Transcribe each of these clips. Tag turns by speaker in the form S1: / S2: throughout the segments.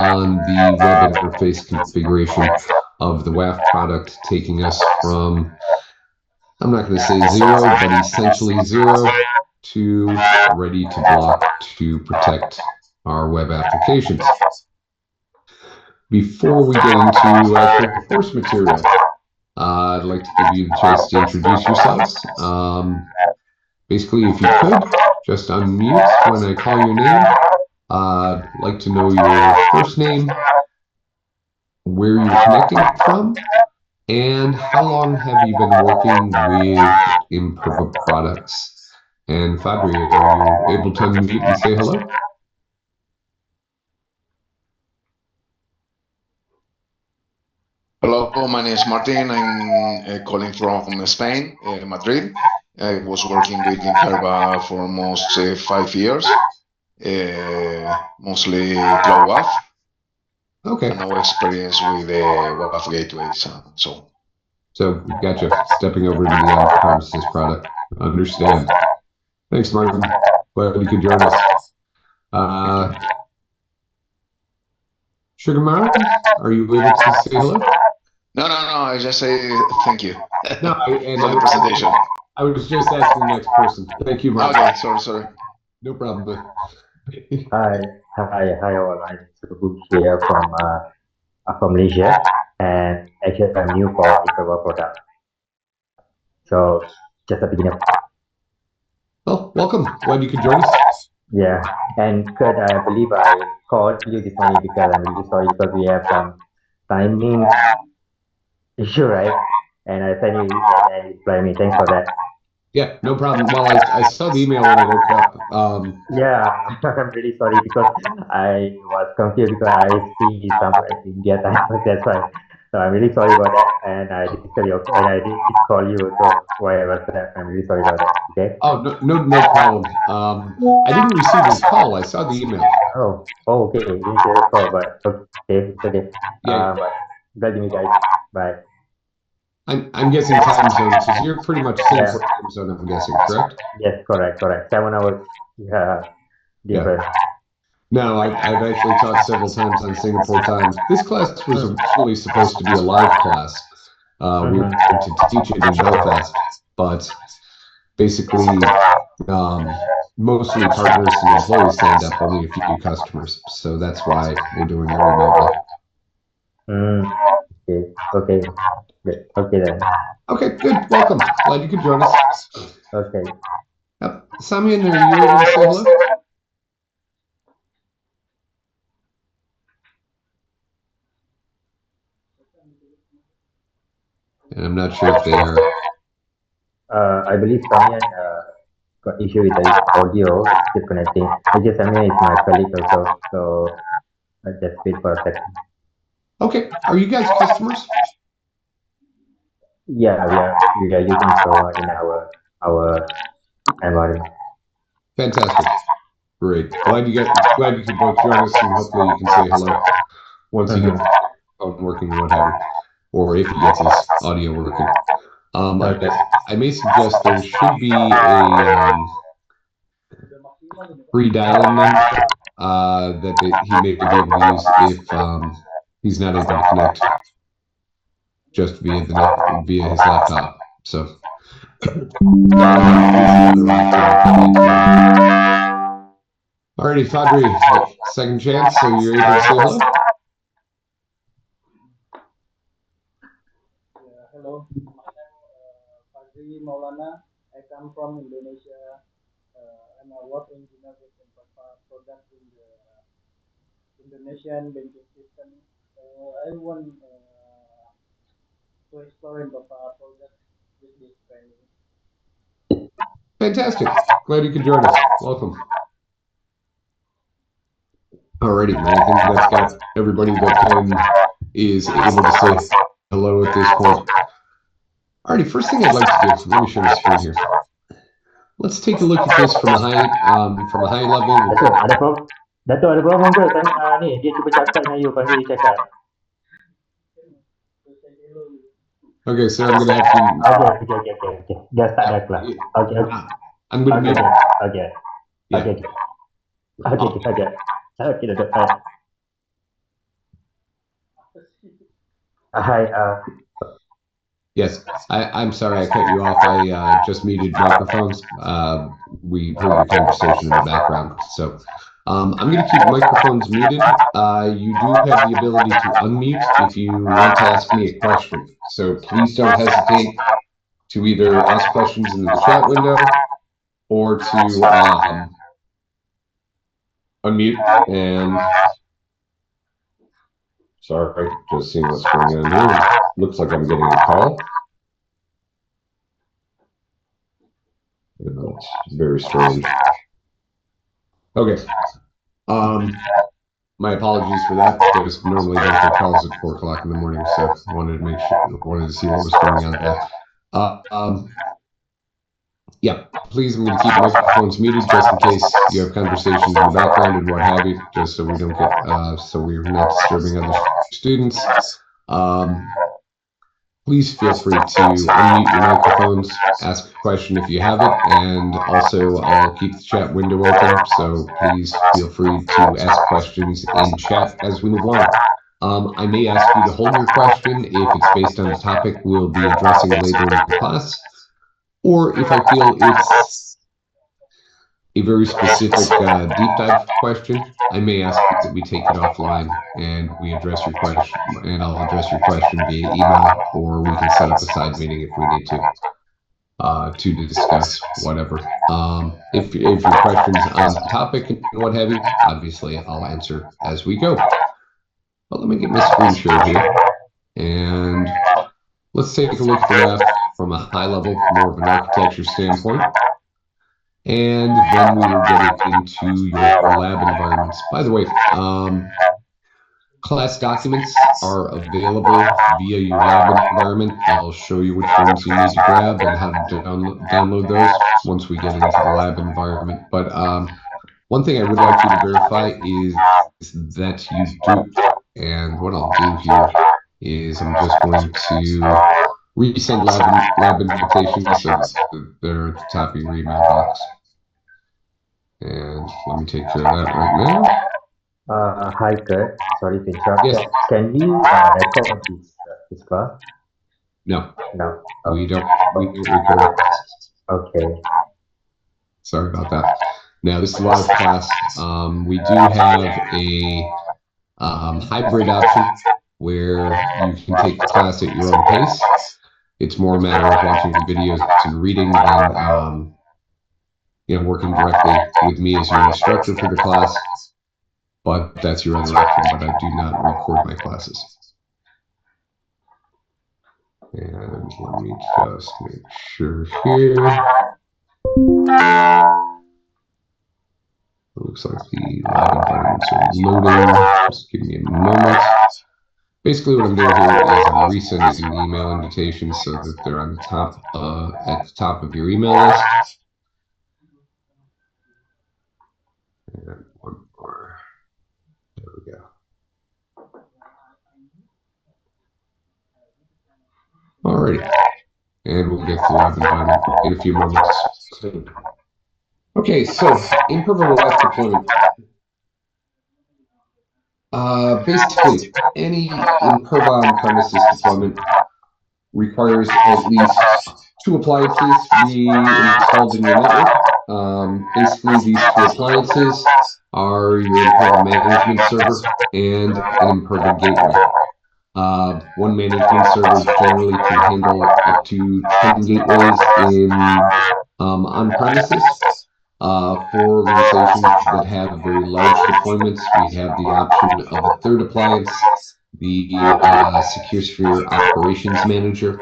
S1: on the web interface configuration of the WAF product, taking us from, I'm not going to say zero, but essentially zero to ready to block to protect our web applications. Before we get into actual course material, I'd like to give you the chance to introduce yourselves. Basically, if you could, just unmute when I call your name. I'd like to know your first name, where you're connecting from, and how long have you been working with Imperva products? And Fadri, are you able to unmute and say hello?
S2: Hello, my name is Martin. I'm calling from Spain, Madrid. I was working with Imperva for almost 5 years, mostly cloud WAF,
S1: Okay.
S2: and no experience with WAF gateways.
S1: So we've got you stepping over to the on-premises product. Understand. Thanks, Martin. Glad you could join us.
S2: Thank you.
S1: Sugar Mara, are you able to say hello?
S2: No, I just say thank you
S1: No,
S2: for the presentation.
S1: I was just asking the next person. Thank you, Martin.
S2: Okay, sorry.
S1: No problem.
S3: Hi all. I'm Subu here from Malaysia, and actually I'm new for Imperva product. So just a beginner.
S1: Well, welcome. Glad you could join us.
S3: Yeah, and Kurt, I believe I called you this morning because I'm really sorry because we have some timing issue, right? And I sent you and you reply me. Thanks for that.
S1: Yeah, no problem. Well, I saw the email when I woke up.
S3: Yeah, I'm really sorry because I was confused because I see some India time. That's why. So I'm really sorry about that. And I disturb you and I did call you. So why was that? I'm really sorry about that. Okay.
S1: Oh, no problem. I didn't receive your call. I saw the email.
S3: Okay. You didn't get a call, but okay, it's okay.
S1: Yeah,
S3: But glad to meet you guys. Bye.
S1: I'm guessing time zone because you're pretty much
S3: Yeah.
S1: Singapore time zone. I'm guessing, correct?
S3: Yes. Correct. 7 hours. Yeah.
S1: Yeah.
S3: Different.
S1: No, I've actually taught several times on Singapore time. This class was originally supposed to be a live class. We were
S3: Mm-hmm.
S1: going to teach it in Belfast, but basically, mostly partners and employees signed up, only a few customers. So that's why we're doing it remotely.
S3: Mm. Okay. Okay. Good. Okay then.
S1: Okay, good. Welcome. Glad you could join us.
S3: Okay.
S1: Yep. Samian, are you able to say hello? And I'm not sure if they are.
S3: I believe Samian got issue with the audio, keep connecting. I guess Samian is my colleague also, so I just wait for a second.
S1: Okay. Are you guys customers?
S3: Yeah, we are using so in our environment.
S1: Fantastic. Great. Glad you could both join us, and hopefully you can say hello once he gets
S3: Mm-hmm.
S1: his phone working, what have you, or if he gets his audio working.
S3: Okay.
S1: I may suggest there should be a free dial-in number he may be able to use if he's not able to connect just via his laptop. So alrighty, Fadri, second chance, so you're able to say hello?
S4: Hello, my name is Fazri Maulana. I come from Indonesia. I'm a work engineer with Impapa product in the Indonesian banking system. I want to explore Impapa product with this training.
S1: Fantastic. Glad you could join us. Welcome. Alrighty, and I think that's got everybody that is able to say hello at this point. Alrighty, first thing I'd like to do, let me share my screen here. Let's take a look at this from a high level.
S3: Dato' ada problem ke? Ni dia cuba cakap dengan you, panggil dia cakap.
S1: Okay, so I'm gonna have to.
S3: Okay. Just start that class. Okay.
S1: I'm gonna make.
S3: Okay.
S1: Yeah.
S3: Okay, Dato'. Hi.
S1: Yes, I'm sorry I cut you off. I just muted microphones. We heard your conversation in the background. So I'm going to keep microphones muted. You do have the ability to unmute if you want to ask me a question. So please don't hesitate to either ask questions in the chat window or to unmute. And sorry, just seeing what's going on here. Looks like I'm getting a call. It's very strange. Okay. My apologies for that. Just normally don't get calls at 4 o'clock in the morning, so wanted to make sure, wanted to see what was going on there. Yeah, please, I'm going to keep microphones muted just in case you have conversations in the background and what have you, just so we don't get, so we're not disturbing other students. Please feel free to unmute your microphones, ask a question if you have it, and also I'll keep the chat window open, so please feel free to ask questions in chat as we move along. I may ask you to hold your question if it's based on a topic we'll be addressing later in the class, or if I feel it's a very specific deep dive question, I may ask that we take it offline and we address your question, and I'll address your question via email, or we can set up a side meeting if we need to discuss whatever. If your question's on topic and what have you, obviously I'll answer as we go. But let me get my screen share here, and let's take a look at the WAF from a high level, more of an architecture standpoint. And then we will get into your lab environments. By the way, class documents are available via your lab environment. I'll show you which ones you need to grab and how to download those once we get into the lab environment. But one thing I would like you to verify is that you do. And what I'll do here is I'm just going to resend lab invitations so that they're at the top of your email box. And let me take care of that right now.
S3: Hi, Kurt. Sorry to interrupt.
S1: Yes.
S3: Can we record this class?
S1: No.
S3: No.
S1: We don't record classes.
S3: Okay.
S1: Sorry about that. Now this is a live class. We do have a hybrid option where you can take the class at your own pace. It's more a matter of watching videos and reading than working directly with me as your instructor for the class. But that's your other option. But I do not record my classes. And let me just make sure here. It looks like the lab environments are loading. Just give me a moment. Basically what I'm doing here is I'm resending the email invitations so that they're on the top at the top of your email list. And one more. There we go. Alrighty. And we'll get to the lab environment in a few moments. Okay, so in-program WAF deployment. Basically, any in-program on-premises deployment requires at least 2 appliances to be installed in your network. Basically, these 2 appliances are your Imperva management server and an Imperva gateway. One management server generally can handle up to 10 gateways in on-premises. For organizations that have very large deployments, we have the option of a 3rd appliance, the SecureSphere Operations Manager.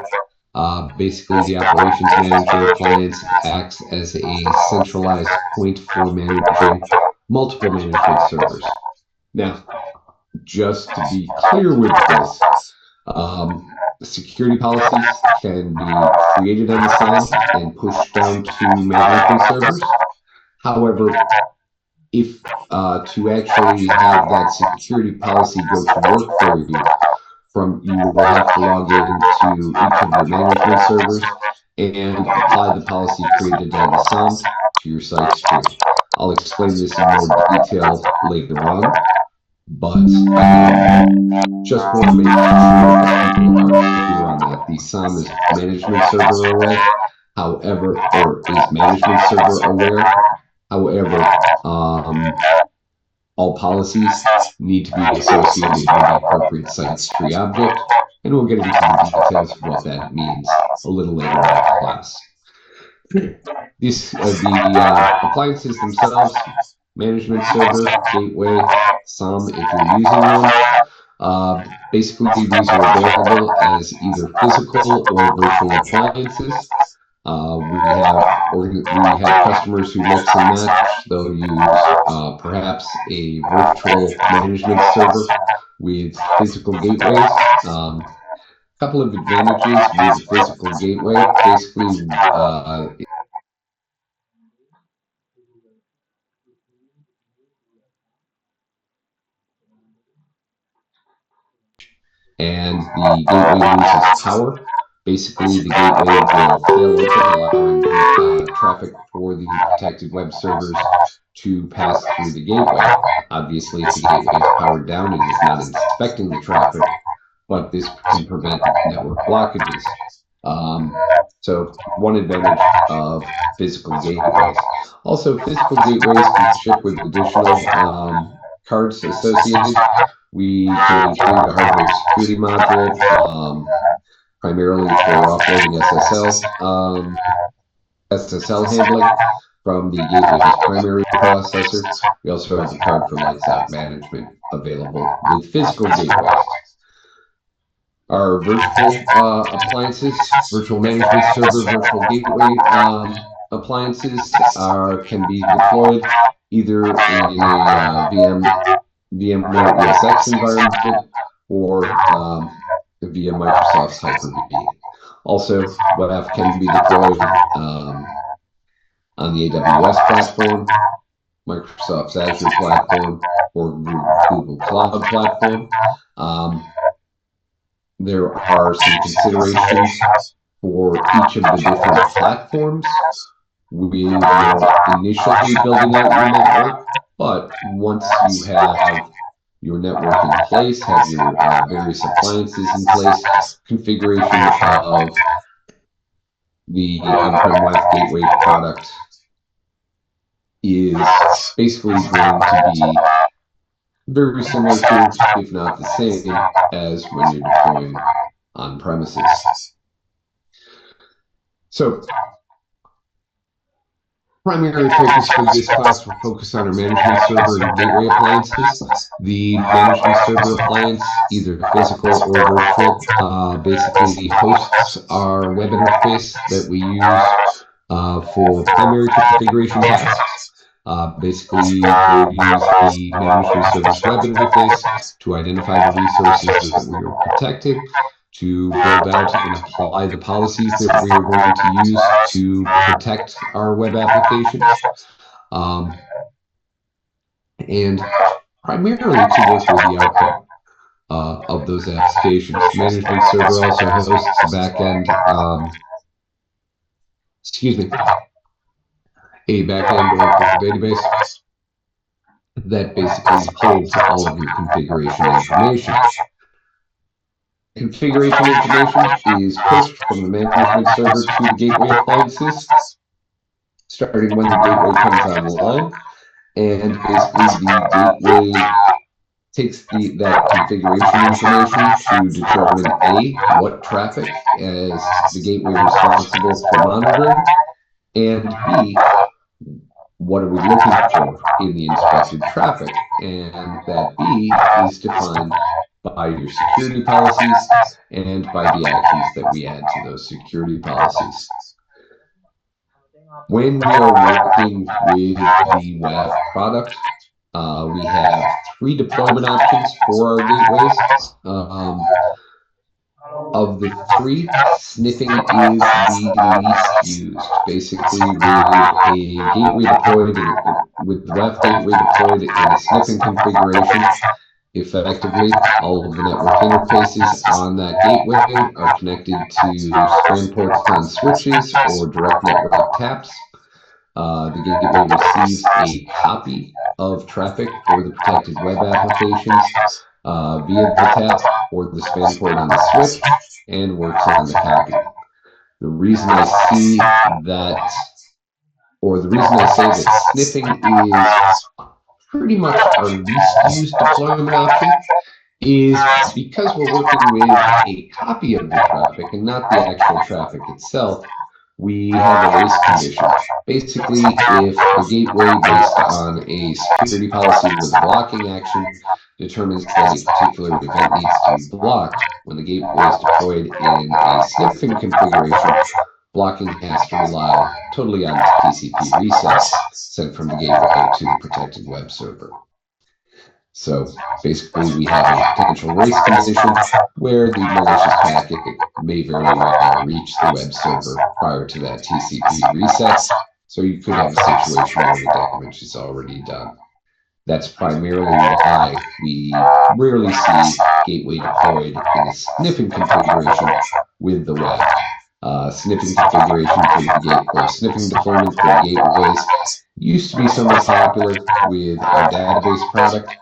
S1: Basically, the Operations Manager appliance acts as a centralized point for managing multiple management servers. Now, just to be clear with this, security policies can be created on the SOM and pushed down to management servers. However, if to actually have that security policy go to work for you, you will have to log into each of your management servers and apply the policy created on the SOM to your site stream. I'll explain this in more detail later on, but just want to make sure that people are clear on that. The SOM is management server aware, however, or is management server aware. However, all policies need to be associated with the appropriate sites tree object, and we'll get into the details of what that means a little later in the class. The appliances themselves, management server, gateway, SOM if you're using one. Basically, these are available as either physical or virtual appliances. We have customers who mix and match. They'll use perhaps a virtual management server with physical gateways. Couple of advantages with a physical gateway. Basically, and the gateway loses power. Basically, the gateway will fail open, allowing traffic for the protected web servers to pass through the gateway. Obviously, if the gateway is powered down, it is not inspecting the traffic, but this can prevent network blockages. So one advantage of physical gateways. Also, physical gateways can ship with additional cards associated. We can include a hardware security module, primarily for offloading SSL handling from the gateway's primary processor. We also have a card for lights out management available with physical gateways. Our virtual appliances, virtual management server, virtual gateway appliances can be deployed either in a VMware ESX environment or via Microsoft's Hyper-V. Also, WAF can be deployed on the AWS platform, Microsoft's Azure platform, or Google Cloud platform. There are some considerations for each of the different platforms when you're initially building out your network, but once you have your network in place, have your various appliances in place, configuration of the on-prem WAF gateway product is basically going to be very similar to, if not the same, as when you're deploying on premises. So, primary focus for this class will focus on our management server and gateway appliances. The management server appliance, either physical or virtual, basically hosts our web interface that we use for primary configuration tasks. Basically, we'll use the management server's web interface to identify the resources that we are protecting, to build out and apply the policies that we are going to use to protect our web applications, and primarily to work with the outcome of those applications. The management server also hosts a backend, a backend Oracle database that basically holds all of your configuration information. Configuration information is pushed from the management server to the gateway appliances, starting when the gateway comes online, and basically the gateway takes that configuration information to determine A, what traffic is the gateway responsible for monitoring, and B, what are we looking for in the inspected traffic? And that B is defined by your security policies and by the actions that we add to those security policies. When we are working with the WAF product, we have 3 deployment options for our gateways. Of the 3, sniffing is the least used. Basically, with a gateway deployed with the WAF gateway deployed in a sniffing configuration, effectively, all of the network interfaces on that gateway are connected to strand ports on switches or direct network taps. The gateway receives a copy of traffic for the protected web applications, via the tap or the span port on the switch and works on the copy. The reason I see that, or the reason I say that sniffing is pretty much our least used deployment option is because we're working with a copy of the traffic and not the actual traffic itself. We have a race condition. Basically, if the gateway, based on a security policy with a blocking action, determines that a particular event needs to be blocked, when the gateway is deployed in a sniffing configuration, blocking has to rely totally on TCP resets sent from the gateway to the protected web server. So basically, we have a potential race condition where the malicious packet may very well reach the web server prior to that TCP reset. So you could have a situation where the damage is already done. That's primarily why we rarely see gateway deployed in a sniffing configuration with the WAF. Sniffing configuration for the gate, or sniffing deployment for the gateways used to be somewhat popular with our database product.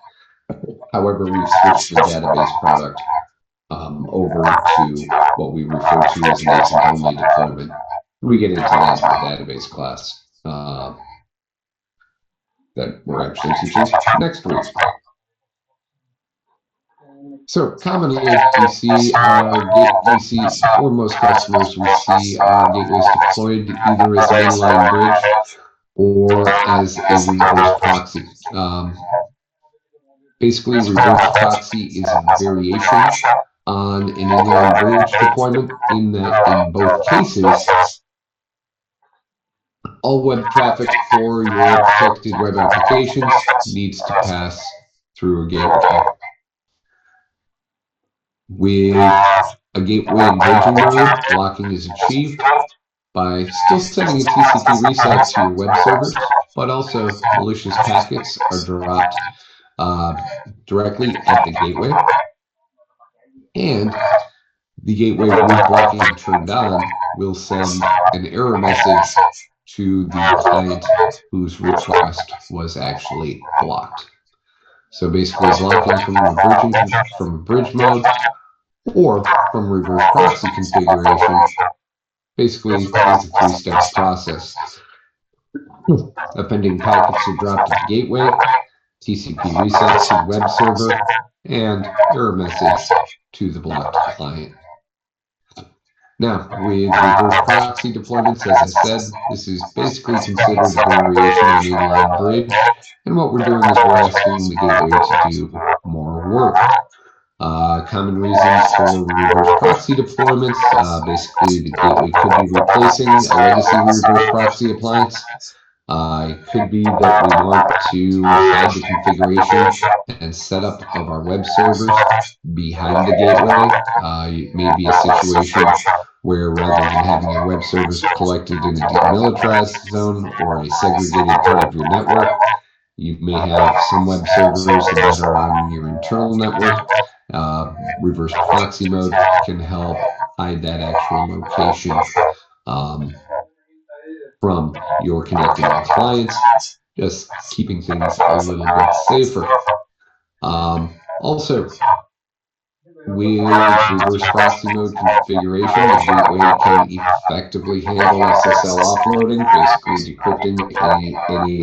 S1: However, we've switched the database product over to what we refer to as an agent-only deployment. We get into that in the database class that we're actually teaching next week. So commonly, we see for most customers, we see our gateways deployed either as an inline bridge or as a reverse proxy. Basically, reverse proxy is a variation on an inline bridge deployment in that in both cases, all web traffic for your protected web applications needs to pass through a gateway. With a gateway in bridging mode, blocking is achieved by still sending a TCP reset to your web servers, but also malicious packets are dropped directly at the gateway. And the gateway, with blocking turned on, will send an error message to the client whose request was actually blocked. So basically, blocking from a bridge mode or from reverse proxy configuration basically is a three-step process. Appending packets are dropped at the gateway, TCP reset to the web server, and error message to the blocked client. Now, with reverse proxy deployments, as I said, this is basically considered a variation on inline bridge. And what we're doing is we're asking the gateway to do more work. Common reasons for reverse proxy deployments, basically the gateway could be replacing a legacy reverse proxy appliance. It could be that we want to hide the configuration and setup of our web servers behind the gateway. It may be a situation where rather than having your web servers collected in a demilitarized zone or a segregated part of your network, you may have some web servers that are on your internal network. Reverse proxy mode can help hide that actual location from your connecting clients, just keeping things a little bit safer. Also, with reverse proxy mode configuration, the gateway can effectively handle SSL offloading, basically decrypting any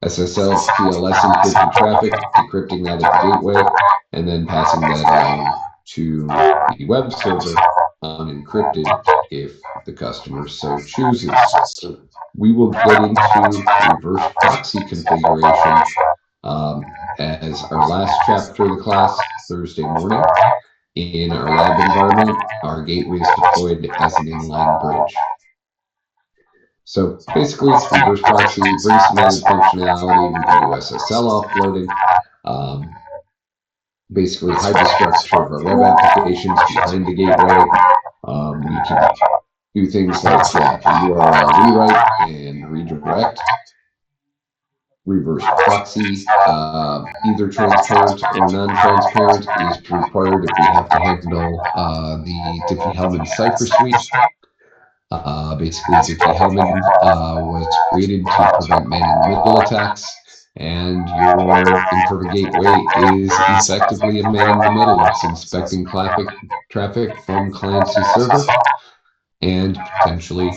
S1: SSL, TLS encrypted traffic, decrypting that at the gateway, and then passing that along to the web server unencrypted if the customer so chooses. We will get into reverse proxy configuration as our last chapter of the class Thursday morning. In our lab environment, our gateway is deployed as an inline bridge. So basically, reverse proxy brings some added functionality. We can do SSL offloading, basically hide the structure of our web applications behind the gateway. We can do things like URL rewrite and redirect. Reverse proxy, either transparent or non-transparent, is required if we have to handle the Diffie-Hellman cipher suite. Basically, Diffie-Hellman was created to prevent man-in-the-middle attacks. And your Imperva gateway is effectively a man in the middle. It's inspecting traffic from client to server and potentially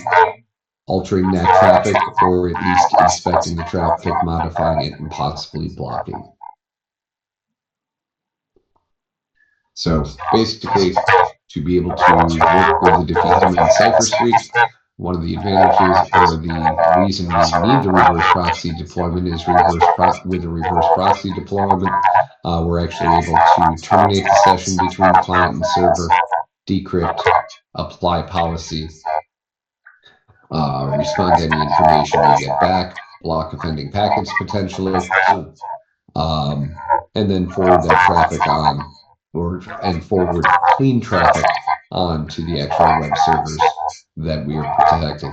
S1: altering that traffic, or at least inspecting the traffic, modifying it, and possibly blocking. So basically, to be able to work with the Diffie-Hellman Cipher Suite, one of the advantages or the reason we need the reverse proxy deployment is with a reverse proxy deployment, we're actually able to terminate the session between client and server, decrypt, apply policy, respond to any information you get back, block offending packets potentially, and then forward that traffic on, and forward clean traffic on to the actual web servers that we are protecting.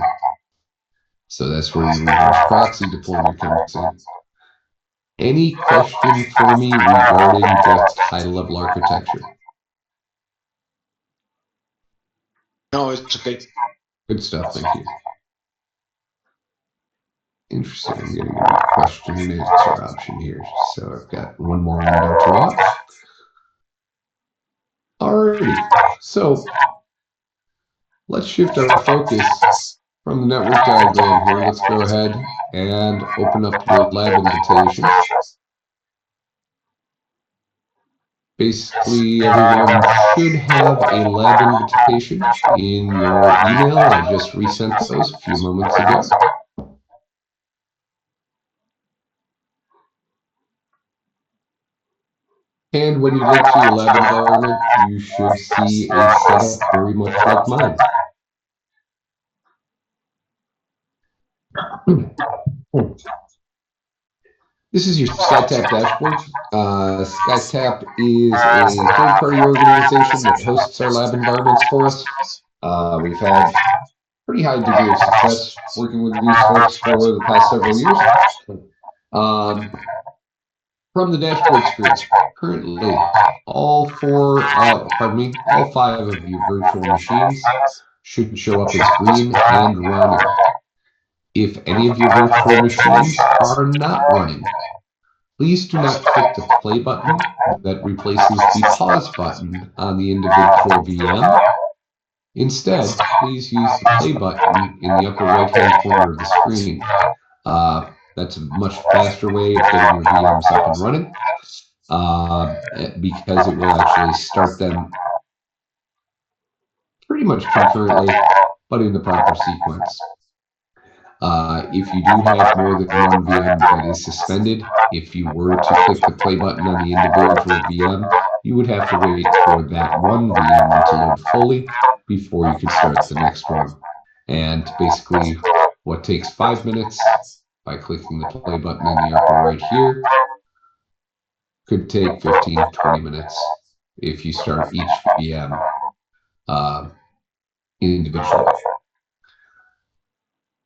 S1: So that's where your reverse proxy deployment comes in. Any question for me regarding just high-level architecture?
S2: No, it's okay.
S1: Good stuff, thank you. Interesting, I'm getting a new question and answer option here. So I've got one more window to watch. Alrighty, so let's shift our focus from the network diagram here. Let's go ahead and open up your lab invitation. Basically, everyone should have a lab invitation in your email. I just resent those a few moments ago. And when you link to your lab environment, you should see a setup very much like mine. This is your SkyTap dashboard. SkyTap is a third-party organization that hosts our lab environments for us. We've had pretty high degree of success working with these folks for the past several years. From the dashboard screen, currently all five of your virtual machines should show up as green and running. If any of your virtual machines are not running, please do not click the play button that replaces the pause button on the individual VM. Instead, please use the play button in the upper right-hand corner of the screen. That's a much faster way of getting your VMs up and running because it will actually start them pretty much concurrently, but in the proper sequence. If you do have more than one VM that is suspended, if you were to click the play button on the individual VM, you would have to wait for that one VM to load fully before you could start the next one. And basically, what takes 5 minutes by clicking the play button in the upper right here could take 15-20 minutes if you start each VM individually.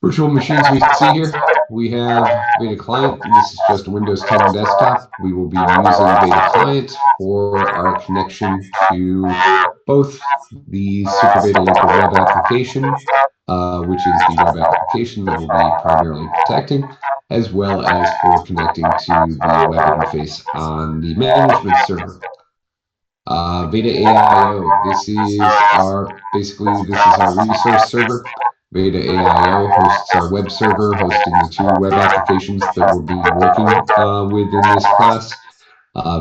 S1: Virtual machines we see here, we have Beta Client. This is just a Windows 10 desktop. We will be using Beta Client for our connection to both the Super Beta Local web application, which is the web application that we'll be primarily protecting, as well as for connecting to the web interface on the management server. Beta AIO, this is our resource server. Beta AIO hosts our web server, hosting the two web applications that we'll be working with in this class.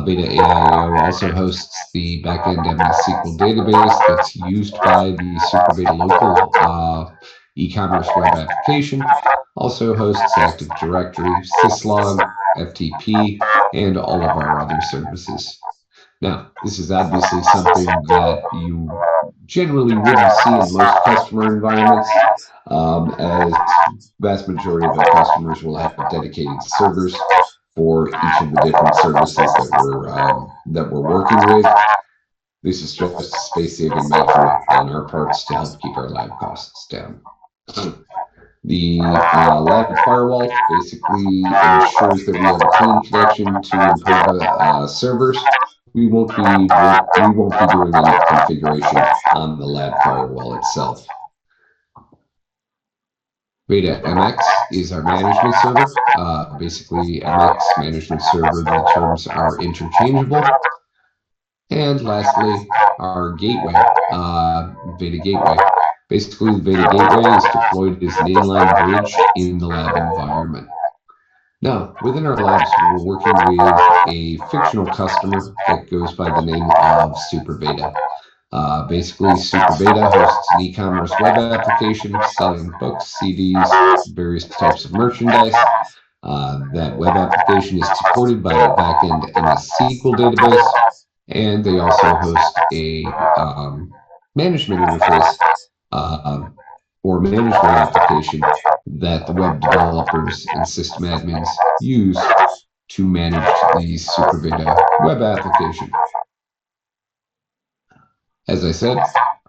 S1: Beta AIO also hosts the backend MS SQL database that's used by the Super Beta Local e-commerce web application. Also hosts Active Directory, syslog, FTP, and all of our other services. Now, this is obviously something that you generally wouldn't see in most customer environments, as vast majority of our customers will have dedicated servers for each of the different services that we're working with. This is just a space-saving measure on our parts to help keep our lab costs down. The lab firewall basically ensures that we have a clean connection to Imperva servers. We won't be doing any configuration on the lab firewall itself. Veda MX is our management server. Basically, MX management server, the terms are interchangeable. And lastly, our gateway, Veda Gateway. Basically, the Veda Gateway is deployed as an inline bridge in the lab environment. Now, within our labs, we're working with a fictional customer that goes by the name of Super Beta. Basically, Super Beta hosts an e-commerce web application selling books, CDs, various types of merchandise. That web application is supported by a backend MS SQL database, and they also host a management interface uh, or management application that the web developers and system admins use to manage the Super Beta web application. As I said,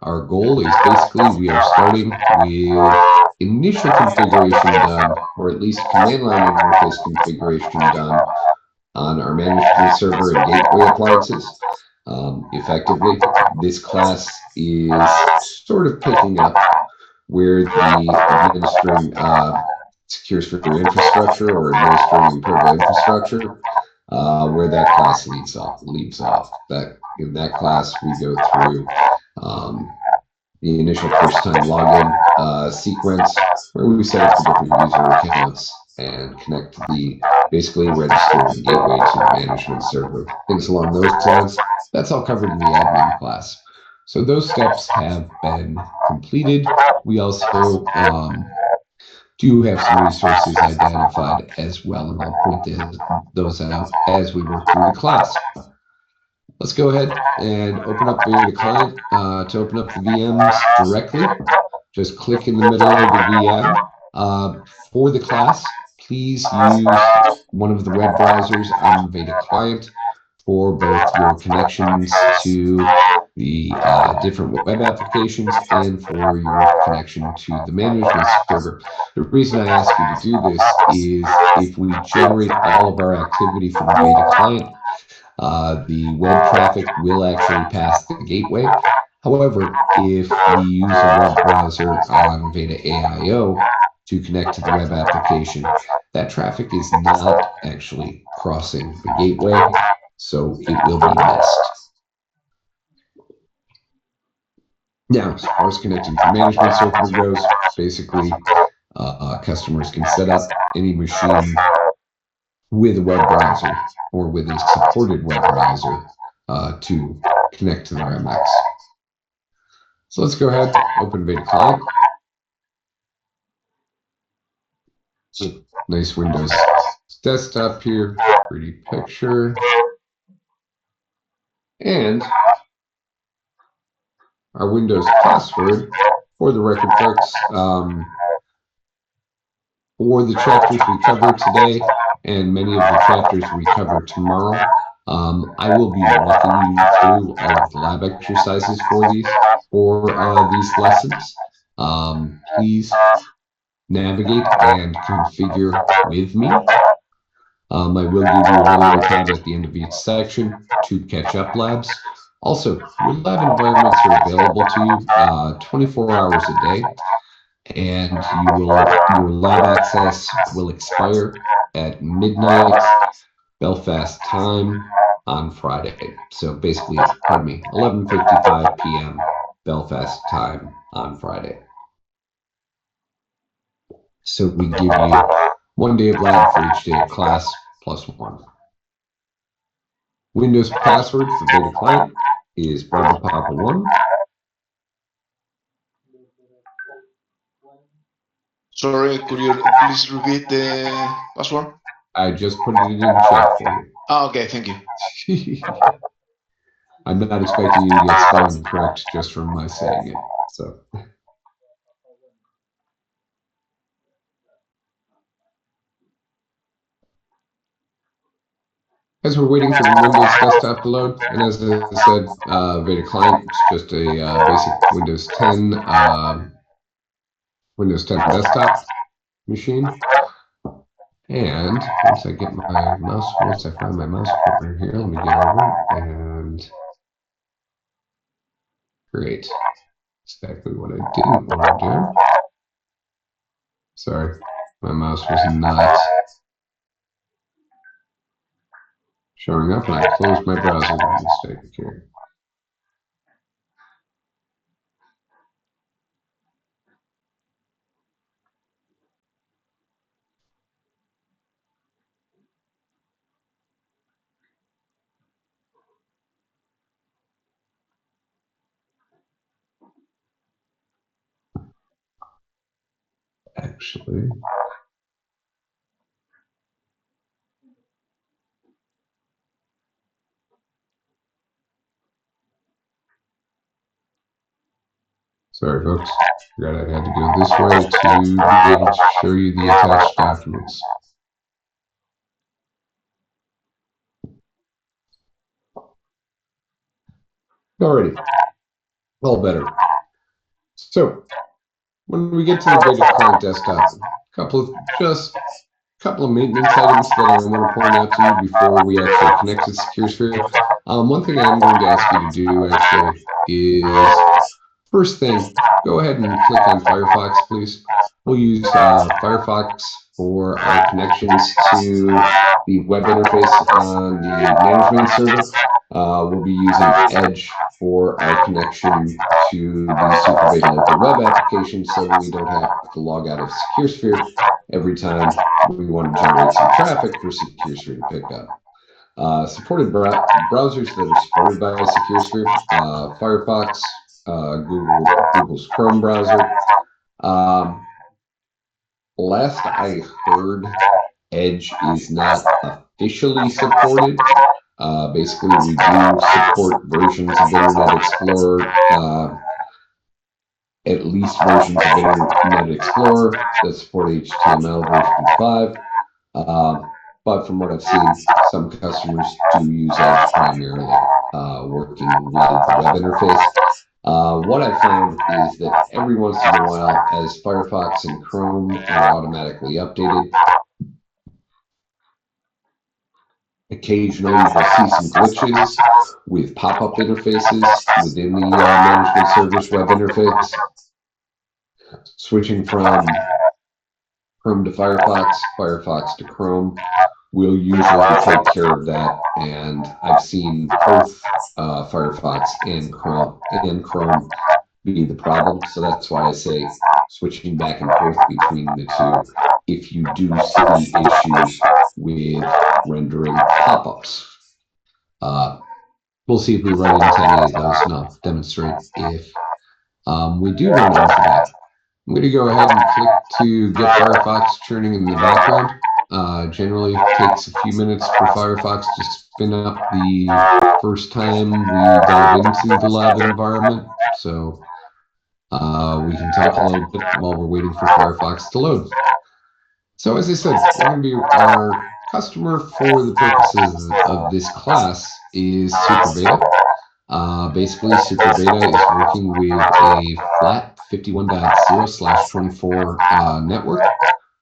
S1: our goal is basically we are starting with initial configuration done, or at least command line interface configuration done on our management server and gateway appliances. Effectively, this class is sort of picking up where the administering secures for your infrastructure or administering Imperva infrastructure, where that class leaves off. That in that class we go through the initial first time login sequence where we set up the different user accounts and connect the basically register the gateway to the management server, things along those lines. That's all covered in the admin class. So those steps have been completed. We also do have some resources identified as well, and I'll point those out as we work through the class. Let's go ahead and open up Veda Client. To open up the VMs directly, just click in the middle of the VM. For the class, please use one of the web browsers on the Veda Client for both your connections to the different web applications and for your connection to the management server. The reason I ask you to do this is if we generate all of our activity from Veda Client, the web traffic will actually pass the gateway. However, if we use a web browser on Veda AIO to connect to the web application, that traffic is not actually crossing the gateway, so it will be missed. Now, as far as connecting to the management server goes, basically, customers can set up any machine with a web browser or with a supported web browser to connect to their MX. So let's go ahead, open Veda Client. So nice Windows desktop here, pretty picture. And our Windows password, for the record, folks, for the chapters we cover today and many of the chapters we cover tomorrow, I will be walking you through all of the lab exercises for these lessons. Please navigate and configure with me. I will give you a little time at the end of each section to catch up labs. Also, your lab environments are available to you 24 hours a day, and your lab access will expire at midnight Belfast time on Friday. So basically, pardon me, 11:55 p.m. Belfast time on Friday. So we give you 1 day of lab for each day of class plus 1. Windows password for Veda Client is Bravo Papa 1.
S2: Sorry, could you please repeat the password?
S1: I just put it in chat for you.
S2: Oh, okay, thank you.
S1: I'm not expecting you to get spelling correct just from my saying it. So. As we're waiting for the Windows desktop to load, and as I said, Veda Client is just a basic Windows 10 desktop machine. And once I find my mouse pointer here, let me get over and create exactly what I didn't want to do. Sorry, my mouse was not showing up, and I closed my browser by mistake here. Actually, sorry, folks. Forgot I had to go this way to be able to show you the attached documents. Alrighty, all better. So when we get to the Beta Client desktop, just a couple of maintenance items that I want to point out to you before we actually connect to SecureSphere. One thing I am going to ask you to do actually is, first thing, go ahead and click on Firefox, please. We'll use Firefox for our connections to the web interface on the management server. We'll be using Edge for our connection to the SuperBeta local web application, so we don't have to log out of SecureSphere every time we want to generate some traffic for SecureSphere to pick up. Supported browsers that are supported by SecureSphere, Firefox, Google's Chrome browser. Last I heard, Edge is not officially supported. Basically, we do support versions of Internet Explorer, at least versions of Internet Explorer that support HTML version 5. But from what I've seen, some customers do use Edge primarily, working with the web interface. What I found is that every once in a while, as Firefox and Chrome are automatically updated, occasionally you'll see some glitches with pop-up interfaces within the management server's web interface. Switching from Chrome to Firefox, Firefox to Chrome will usually take care of that, and I've seen both Firefox and Chrome be the problem. So that's why I say switching back and forth between the two if you do see issues with rendering pop-ups. We'll see if we run into any of those, and I'll demonstrate if we do run into that. I'm going to go ahead and click to get Firefox churning in the background. Generally takes a few minutes for Firefox to spin up the first time we delve into the lab environment. So we can talk a little bit while we're waiting for Firefox to load. So as I said, we're going to be our customer for the purposes of this class is SuperBeta. Basically, SuperBeta is working with a flat 51.0/24 network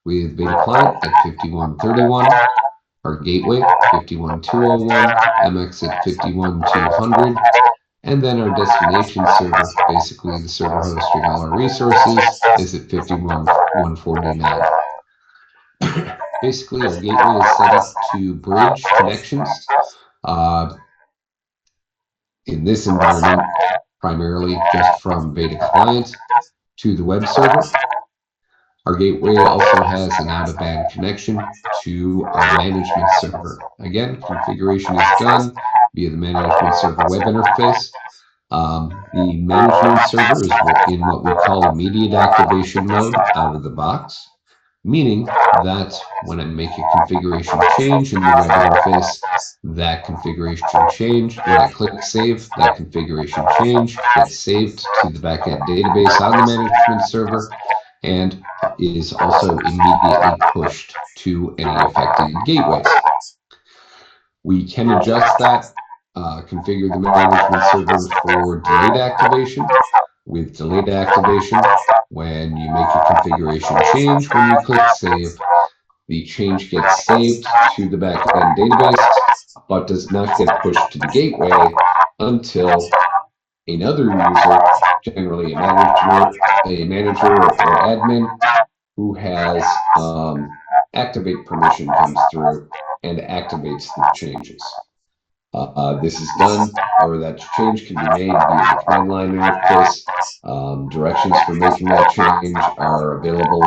S1: with beta client at 5131, our gateway 51201, MX at 51200, and then our destination server, basically the server hosting all our resources, is at 51149. Basically, our gateway is set up to bridge connections. In this environment, primarily just from beta client to the web server. Our gateway also has an out-of-band connection to our management server. Again, configuration is done via the management server web interface. The management server is in what we call immediate activation mode out of the box, meaning that when I make a configuration change in the web interface, that configuration change, when I click save, that configuration change gets saved to the backend database on the management server and is also immediately pushed to any affected gateways. We can adjust that, configure the management server for delayed activation. With delayed activation, when you make a configuration change, when you click save, the change gets saved to the backend database, but does not get pushed to the gateway until another user, generally a manager or admin, who has activate permission comes through and activates the changes. This is done, or that change can be made via the command line interface. Directions for making that change are available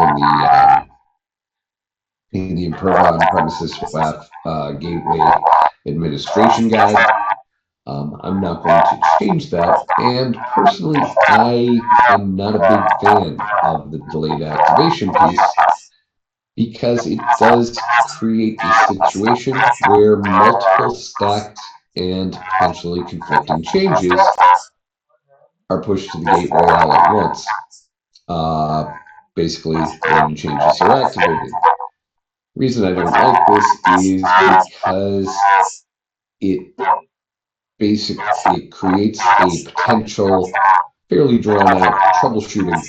S1: in the Imperva on-premises WAF gateway administration guide. I'm not going to change that, and personally, I am not a big fan of the delayed activation piece because it does create a situation where multiple stacked and potentially conflicting changes are pushed to the gateway all at once, uh, basically when changes are activated. Reason I don't like this is because it it creates a potential fairly drawn out troubleshooting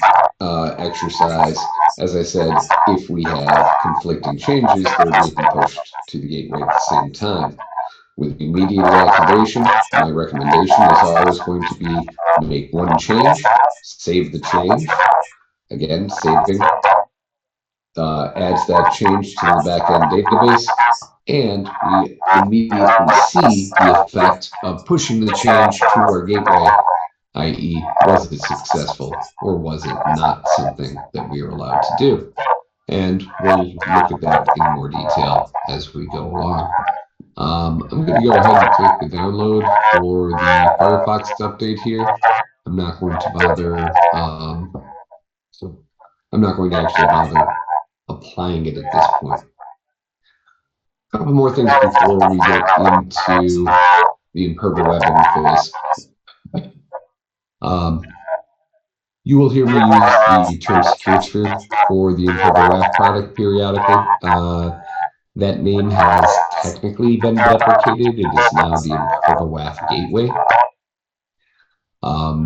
S1: exercise. As I said, if we have conflicting changes that are being pushed to the gateway at the same time. With immediate activation, my recommendation is always going to be make one change, save the change. Again, saving adds that change to the backend database, and we immediately see the effect of pushing the change to our gateway, i.e., was it successful or was it not something that we are allowed to do? And we'll look at that in more detail as we go along. I'm going to go ahead and click the download for the Firefox update here. I'm not going to bother, so I'm not going to actually bother applying it at this point. A couple more things before we get into the Imperva web interface. You will hear me use the term SecureSphere for the Imperva WAF product periodically. That name has technically been deprecated. It is now the Imperva WAF Gateway.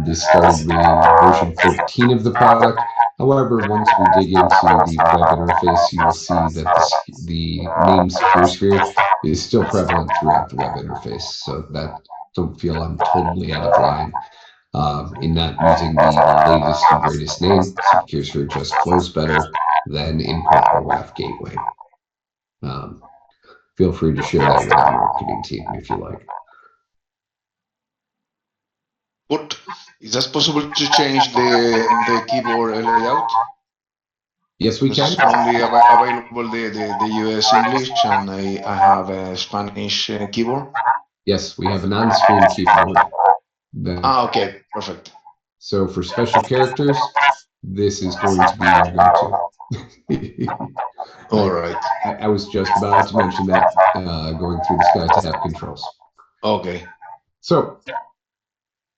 S1: This started with version 14 of the product. However, once we dig into the web interface, you will see that the name SecureSphere is still prevalent throughout the web interface. So that don't feel I'm totally out of line in not using the latest and greatest name. SecureSphere just flows better than Imperva WAF Gateway. Feel free to share that with our marketing team if you like.
S2: Good. Is that possible to change the keyboard layout?
S1: Yes, we
S2: Because
S1: can.
S2: it's only available the US English, and I have a Spanish keyboard.
S1: Yes, we have an on-screen keyboard.
S2: Okay, perfect.
S1: So for special characters, this is going to be your go-to.
S2: All right.
S1: I was just about to mention that going through the SkyTap controls.
S2: Okay.
S1: So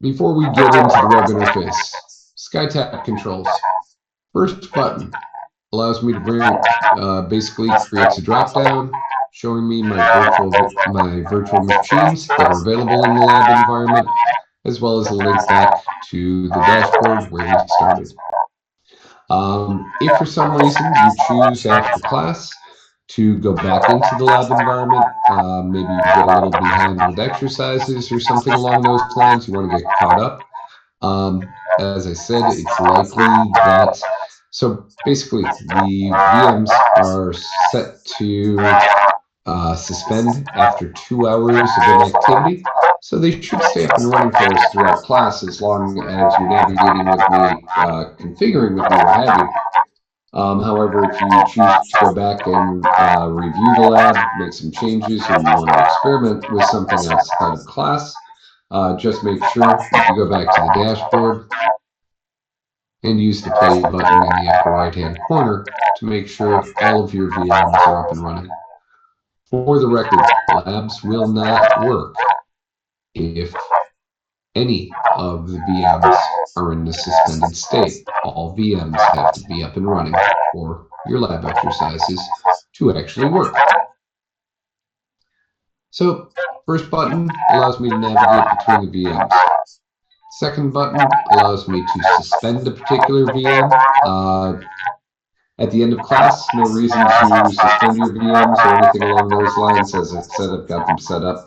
S1: before we get into the web interface, SkyTap controls. First button allows me to bring, basically creates a drop-down showing me my virtual machines that are available in the lab environment, as well as a link back to the dashboard where we started. If for some reason you choose after class to go back into the lab environment, maybe you get a little behind with exercises or something along those lines, you want to get caught up. As I said, it's likely that, so basically the VMs are set to suspend after 2 hours of inactivity. So they should stay up and running for us throughout class as long as you're navigating with me, configuring with me, what have you. However, if you choose to go back and review the lab, make some changes, or you want to experiment with something outside of class, just make sure you go back to the dashboard and use the play button in the upper right-hand corner to make sure all of your VMs are up and running. For the record, labs will not work if any of the VMs are in a suspended state. All VMs have to be up and running for your lab exercises to actually work. So, first button allows me to navigate between the VMs. Second button allows me to suspend a particular VM. At the end of class, no reason to suspend your VMs or anything along those lines. As I said, I've got them set up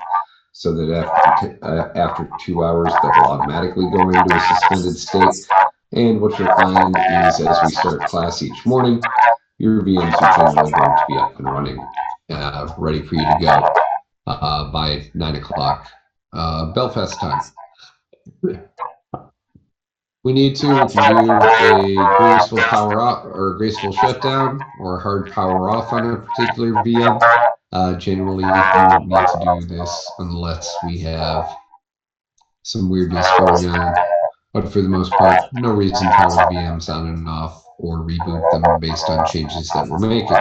S1: so that after 2 hours, they'll automatically go into a suspended state. And what you'll find is as we start class each morning, your VMs are generally going to be up and running, ready for you to go by 9 o'clock Belfast time. We need to, we can do a graceful power up or graceful shutdown or hard power off on a particular VM. Generally, you won't need to do this unless we have some weirdness going on. But for the most part, no reason to power the VMs on and off or reboot them based on changes that we're making.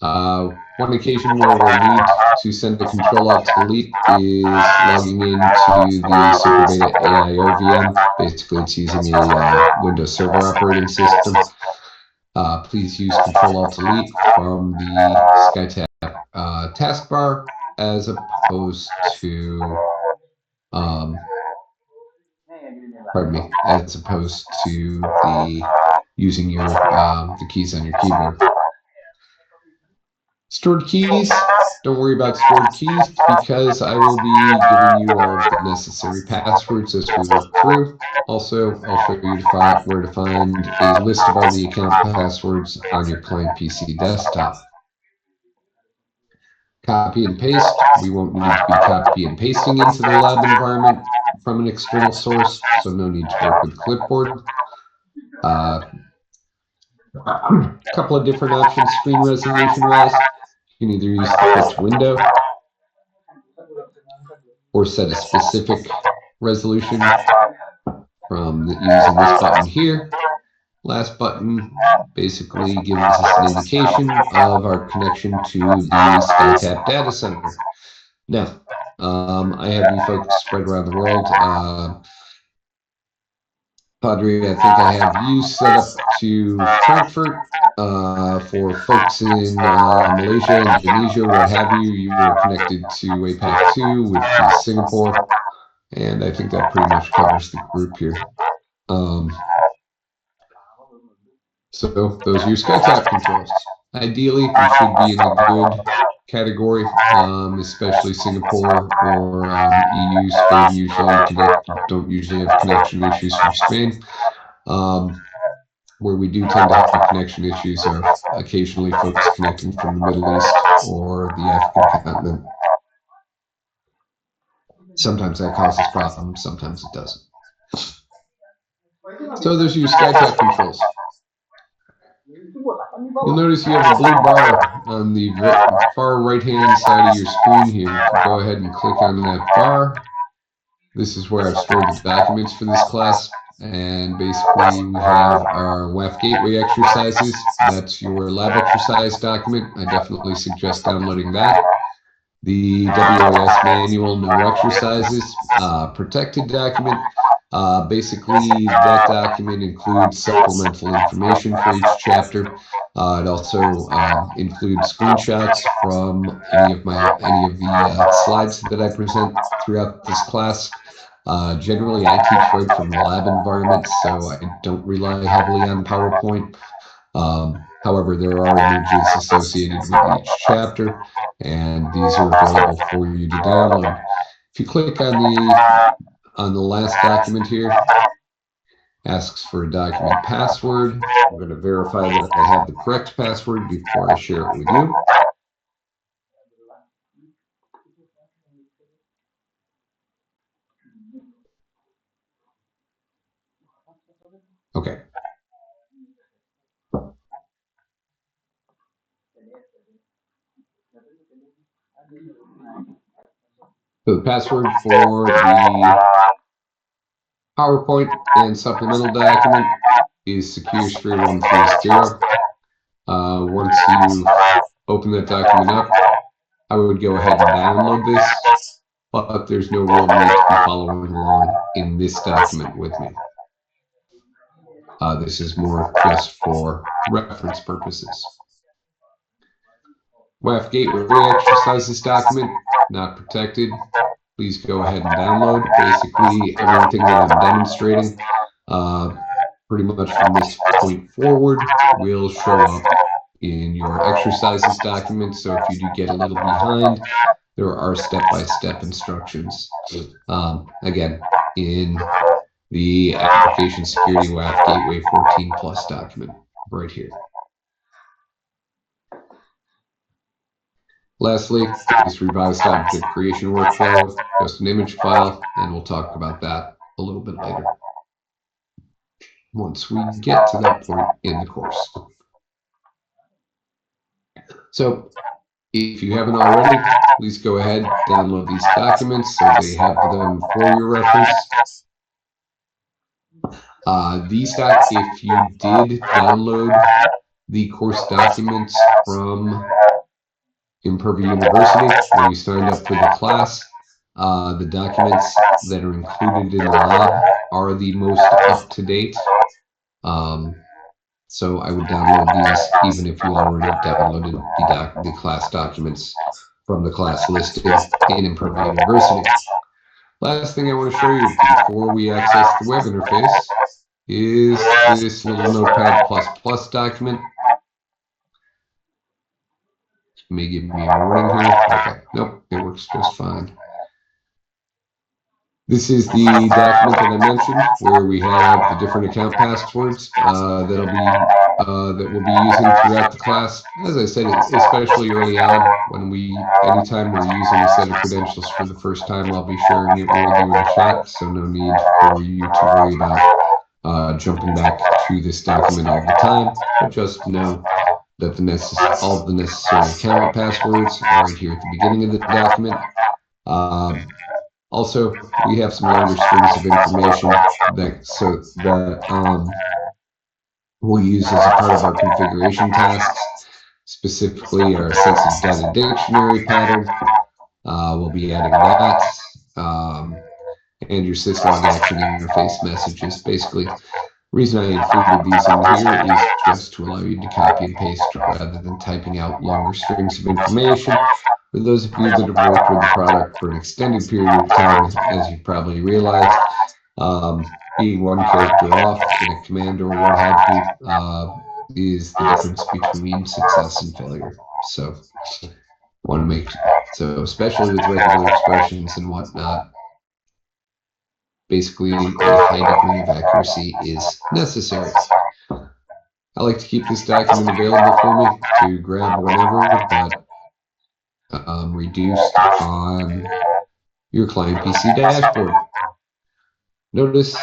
S1: One occasion where we'll need to send a control alt delete is logging into the Super Beta AIO VM. Basically, it's using a Windows Server operating system. Please use control alt delete from the SkyTab taskbar as opposed to as opposed to the using your the keys on your keyboard. Stored keys, don't worry about stored keys because I will be giving you all of the necessary passwords as we work through. Also, I'll show you where to find a list of all the account passwords on your client PC desktop. Copy and paste, we won't need to be copy and pasting into the lab environment from an external source, so no need to work with clipboard. A couple of different options screen resolution wise. You can either use the fit to window or set a specific resolution from using this button here. Last button basically gives us an indication of our connection to the SkyTab data center. Now, I have you folks spread around the world. Padre, I think I have you set up to Frankfurt. For folks in Malaysia, Indonesia, what have you, you are connected to APAC 2, which is Singapore. And I think that pretty much covers the group here. So those are your SkyTab controls. Ideally, we should be in the good category, especially Singapore or EU. Spain usually don't usually have connection issues from Spain. Where we do tend to have connection issues are occasionally folks connecting from the Middle East or the African continent. Sometimes that causes problems, sometimes it doesn't. So those are your SkyTab controls. You'll notice you have a blue bar on the far right-hand side of your screen here. If you go ahead and click on that bar, this is where I've stored the documents for this class. And basically, we have our WAF gateway exercises. That's your lab exercise document. I definitely suggest downloading that. The WAS manual, no exercises, protected document. Basically, that document includes supplemental information for each chapter. It also includes screenshots from any of the slides that I present throughout this class. Generally, I teach right from the lab environment, so I don't rely heavily on PowerPoint. However, there are images associated with each chapter, and these are available for you to download. If you click on the last document here, asks for a document password. I'm going to verify that I have the correct password before I share it with you. Okay. So the password for the PowerPoint and supplemental document is secures3130. Once you've opened that document up, I would go ahead and download this, but there's no real need to be following along in this document with me. This is more just for reference purposes. WAF gateway exercises document, not protected. Please go ahead and download. Basically, everything that I'm demonstrating, pretty much from this point forward, will show up in your exercises document. So if you do get a little behind, there are step-by-step instructions. Again, in the Application Security WAF Gateway 14 Plus document right here. Lastly, this revised object creation workflow, just an image file, and we'll talk about that a little bit later once we get to that point in the course. So if you haven't already, please go ahead, download these documents so they have them for your reference. If you did download the course documents from Imperva University when you signed up for the class, the documents that are included in the lab are the most up-to-date. So I would download these even if you already downloaded the class documents from the class listed in Imperva University. Last thing I want to show you before we access the web interface is this little Notepad++ document. May give me a warning here. Okay, nope, it works just fine. This is the document that I mentioned where we have the different account passwords that we'll be using throughout the class. As I said, especially early on, anytime we're using a set of credentials for the first time, I'll be sharing it with you in chat. So no need for you to worry about jumping back to this document all the time, but just know that all the necessary account passwords are right here at the beginning of the document. Also, we have some longer strings of information that we'll use as a part of our configuration tasks, specifically our sensitive data dictionary pattern. We'll be adding that, and your syslog action interface messages. Basically, the reason I included these in here is just to allow you to copy and paste rather than typing out longer strings of information. For those of you that have worked with the product for an extended period of time, as you've probably realized, being one character off in a command or what have you is the difference between success and failure. So especially with regular expressions and whatnot, basically a high degree of accuracy is necessary. I like to keep this document available for me to grab whenever, but reduced on your client PC dashboard. Notice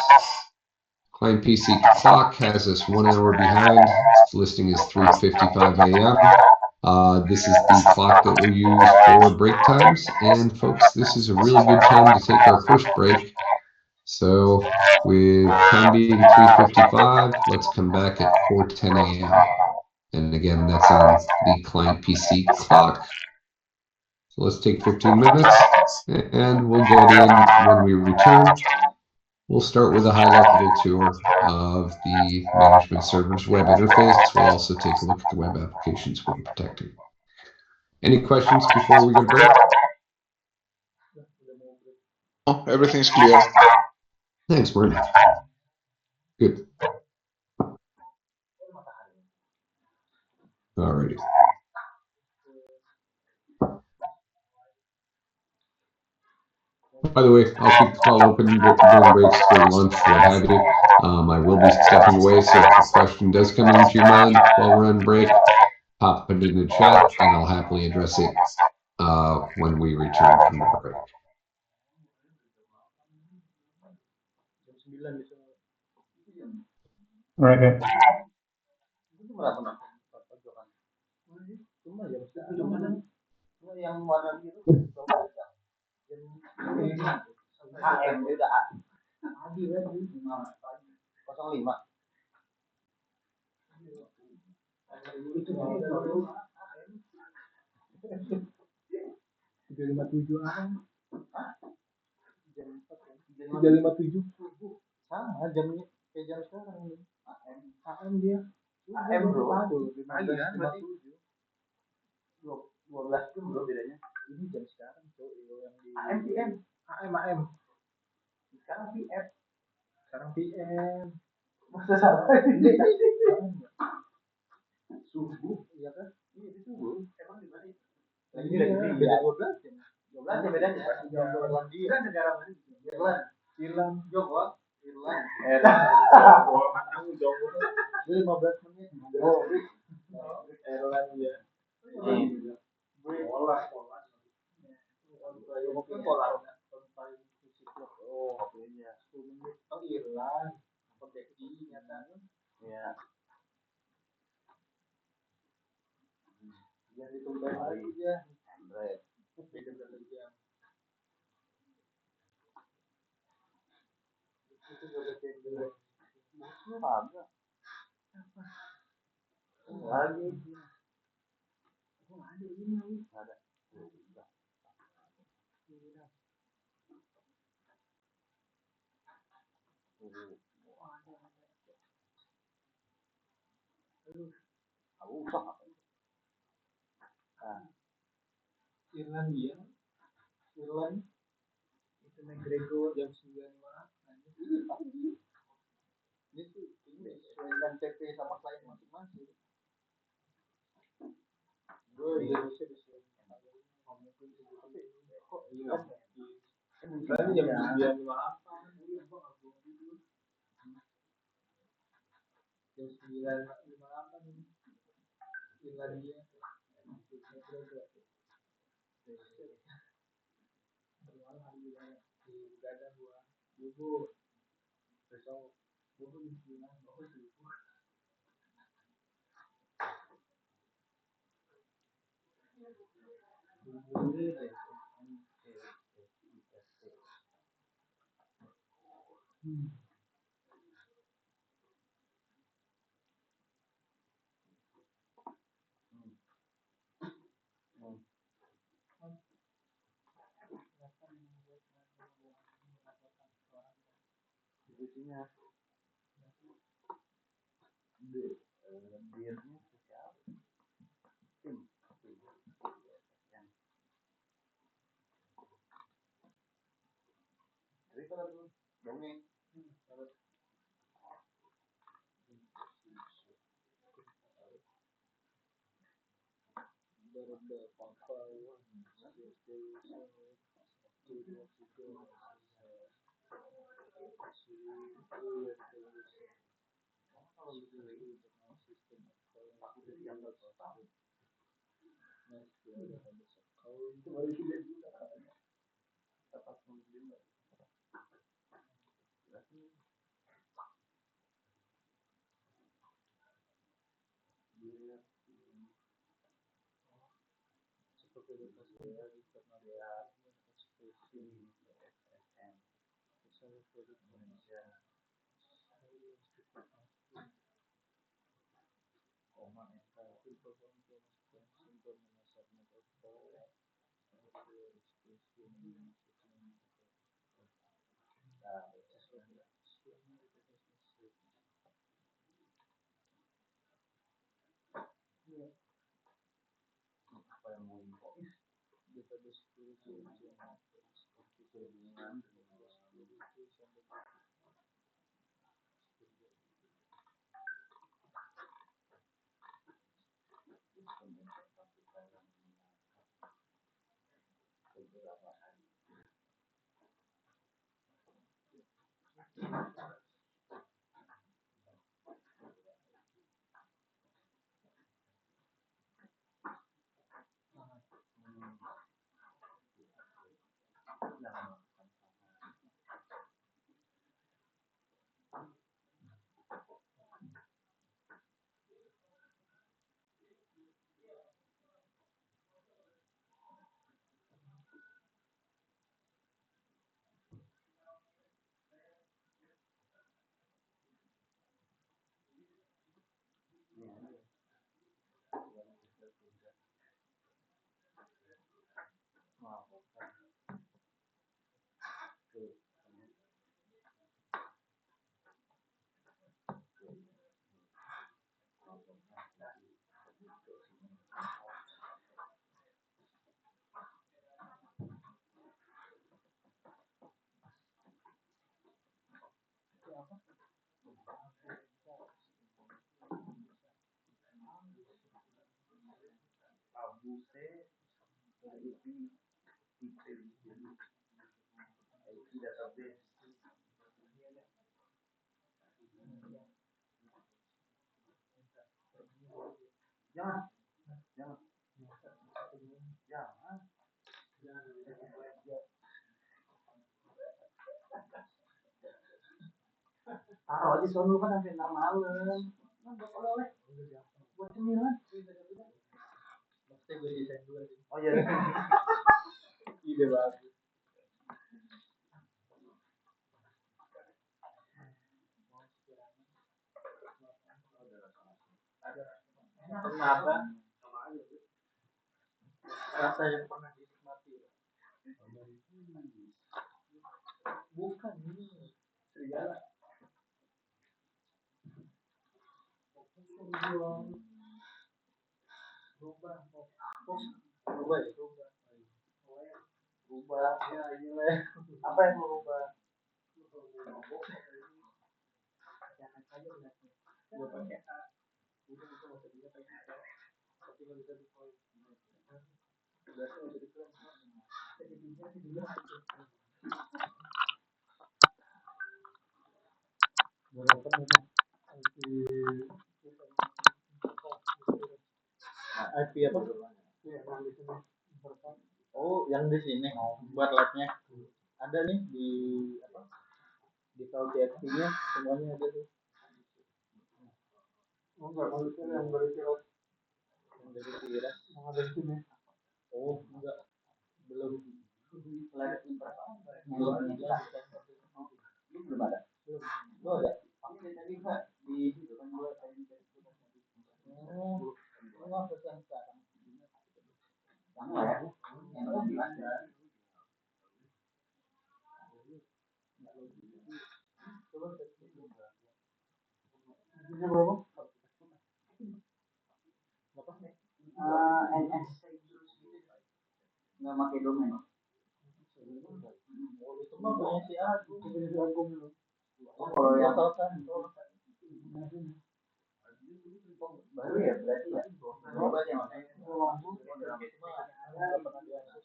S1: client PC clock has us 1 hour behind. Its listing is 3:55 a.m. This is the clock that we'll use for break times. And folks, this is a really good time to take our first break. So with time being 3:55, let's come back at 4:10 a.m. And again, that's on the client PC clock. So let's take 15 minutes and we'll get in when we return. We'll start with a high-level tour of the management server's web interface. We'll also take a look at the web applications we're protecting. Any questions before we go to break?
S2: Oh, everything's clear.
S1: Thanks, Martin. Good. Alrighty. By the way, I'll keep the call open during breaks, during lunch, what have you. I will be stepping away, so if a question does come into your mind while we're on break, pop it in the chat, and I'll happily address it when we return from the break.
S3: Right.
S4: Yang warna biru HM dia udah hadir lagi 05 itu 357 357 sama jamnya kayak jam sekarang ini AM dia AM bro 15:57 12 jam bro bedanya ini jam sekarang tuh yang di AM PM AM sekarang PM masa salah subuh iya kan iya di subuh emang di mana lagi beda 12 jam 12 jam bedanya jam 12 dia kan negara mana Irland Jogja Irland kamu Jogja 15 menit oh Irland ya Pola. Mungkin pola paling fisik oh beda 10 menit oh Irland proteksi nyata ya biar ditunda lagi ya beda berapa jam itu gak betul ada lagi ada ini ada Irlandia Irland itu McGregor jam 9 malam ini tuh ini sesuaikan TP sama klien masing-masing gue di Indonesia disesuaikan mungkin kok Irland berarti jam 9.58 jam 9.58 Irlandia begadang gua dulu besok dulu di sini bagus dulu Biasanya birnya siapa tim tapi kalau dongeng jangan Taruh aja sono kan sampai ntar malam. Nggak boleh. Buat cemilan. Maksudnya gue desain dulu. Oh iya. Ide bagus. Kenapa? Rasa yang pernah dinikmati. Bukan ini serigala. Rubah ya gila. Apa yang mau rubah? Jangan saja udah pakai udah bisa masuk dia pakai tapi nggak bisa deploy. Udah bisa deploy. Sedihnya aja. Berapa IP apa? Oh, yang di sini buat labnya ada nih di apa? Di cloud CFT-nya semuanya ada tuh. Oh, enggak, maksudnya yang dari Tiras. Yang dari Tiras. Yang ada di sini. Oh, enggak. Belum. Lagi belum ada. Belum ada. Belum ada. Oke, tadi Kak di situ kan gua tadi oh, enggak pesan sekarang. Sama ya. Yang lebih ada. Coba cek dulu. Ini berapa? Berapa nih? NS nggak pakai domain. Oh, itu mah punya si Agung. Si Agung dulu. Oh, kalau yang baru ya berarti ya. Coba yang mana? Nggak pernah diakses.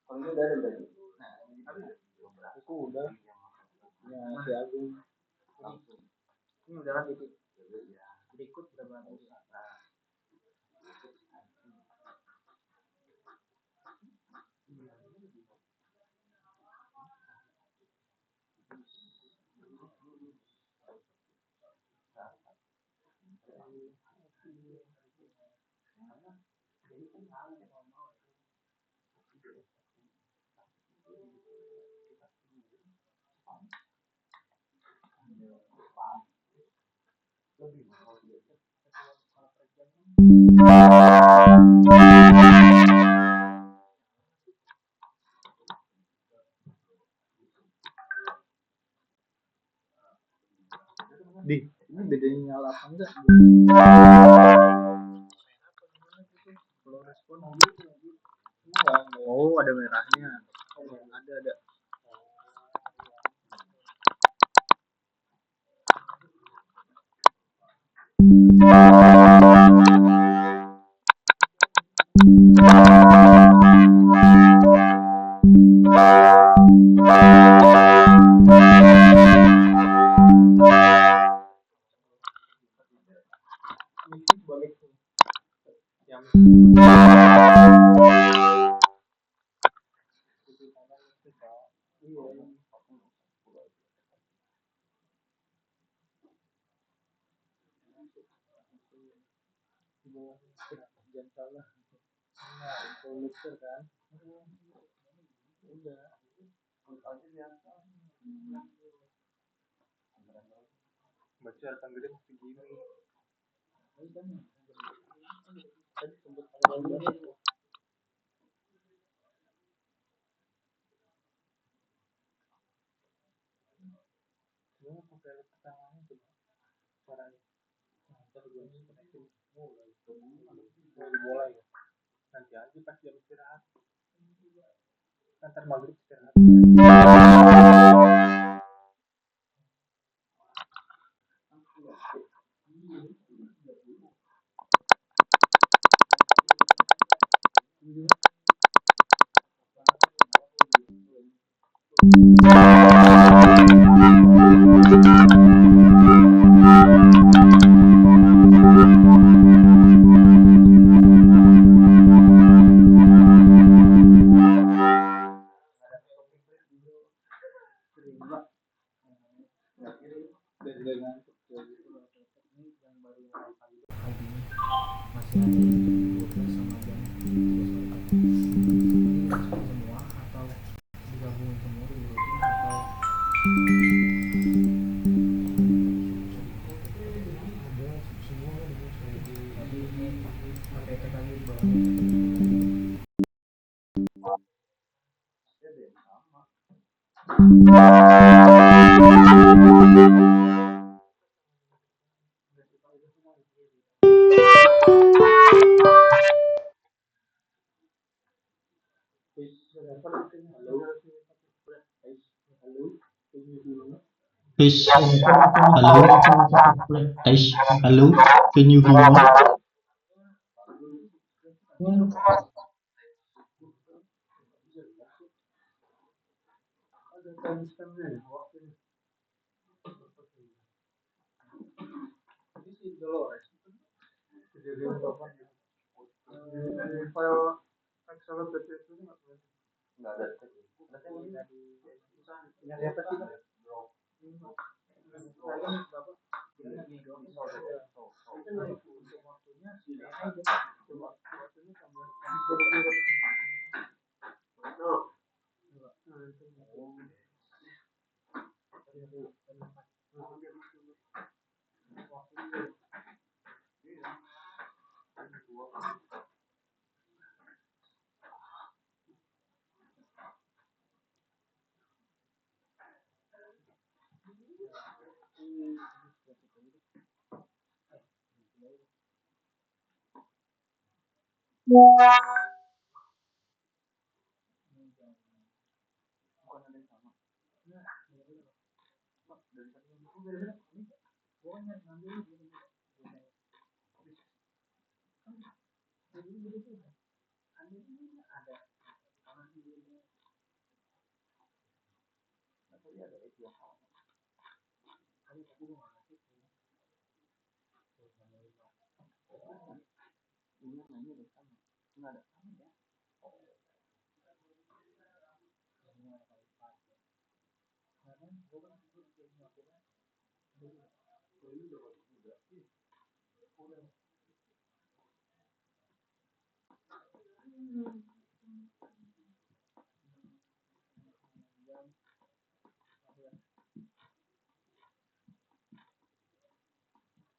S4: Kalau ini udah ada berarti. Nah, itu udah. Ya, si Agung. Ini udah lagi sih. Berikut berapa? Di ini bedanya nyala apa enggak? Kalau respon oh ada merahnya. Ada. Balik yang jangan salah. Kalau mixer kan. Udah. Baca tanggalnya mesti gini. Tadi sempat ada lagi. Semua pakai alat tangannya tuh caranya. Ntar gue koneksi mulai ya. Nanti aja pas jam istirahat. Ntar maghrib istirahat.
S5: Fish. Hello. Fish. Hello. Can you hear me?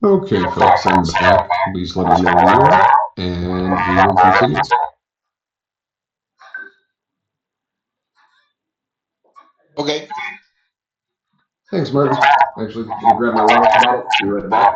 S1: Okay, folks, I'm back. Please let me know where you are, and we will continue.
S2: Okay.
S1: Thanks, Martin. Actually, gonna grab my water bottle. Be right back.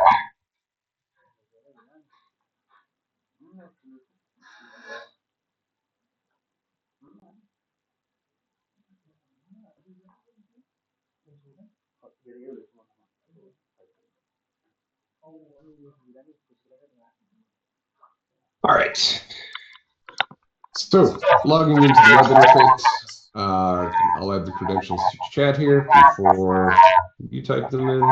S1: All right. So, logging into the web interface. I'll add the credentials to chat here before you type them in.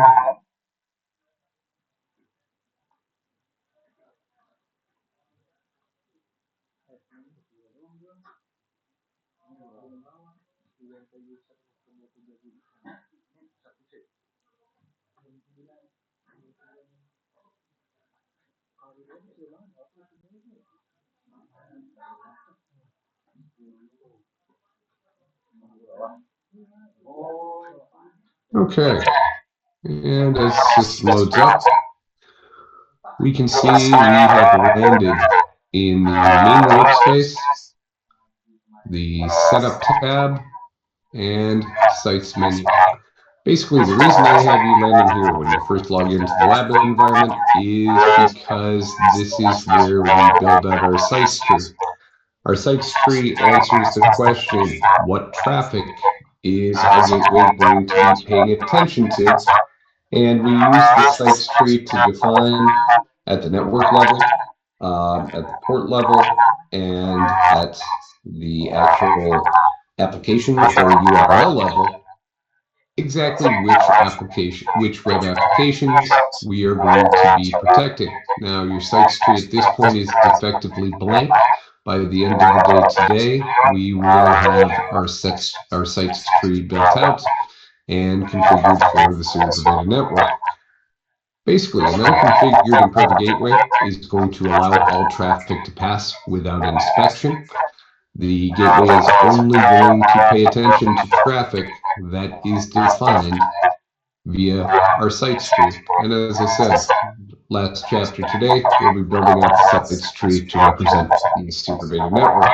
S1: Okay. And as the system loads up, we can see we have landed in the main workspace, the setup tab, and sites menu. Basically, the reason I have you landing here when you first log into the lab environment is because this is where we build out our sites tree. Our sites tree answers the question, what traffic is our gateway going to be paying attention to? And we use the sites tree to define at the network level, at the port level, and at the actual application or URL level, exactly which web applications we are going to be protecting. Now, your sites tree at this point is effectively blank. By the end of the day today, we will have our sites tree built out and configured for the server-based network. Basically, an unconfigured imperva gateway is going to allow all traffic to pass without inspection. The gateway is only going to pay attention to traffic that is defined via our sites tree. And as I said, last chapter today, we'll be building out the sites tree to represent the super data network.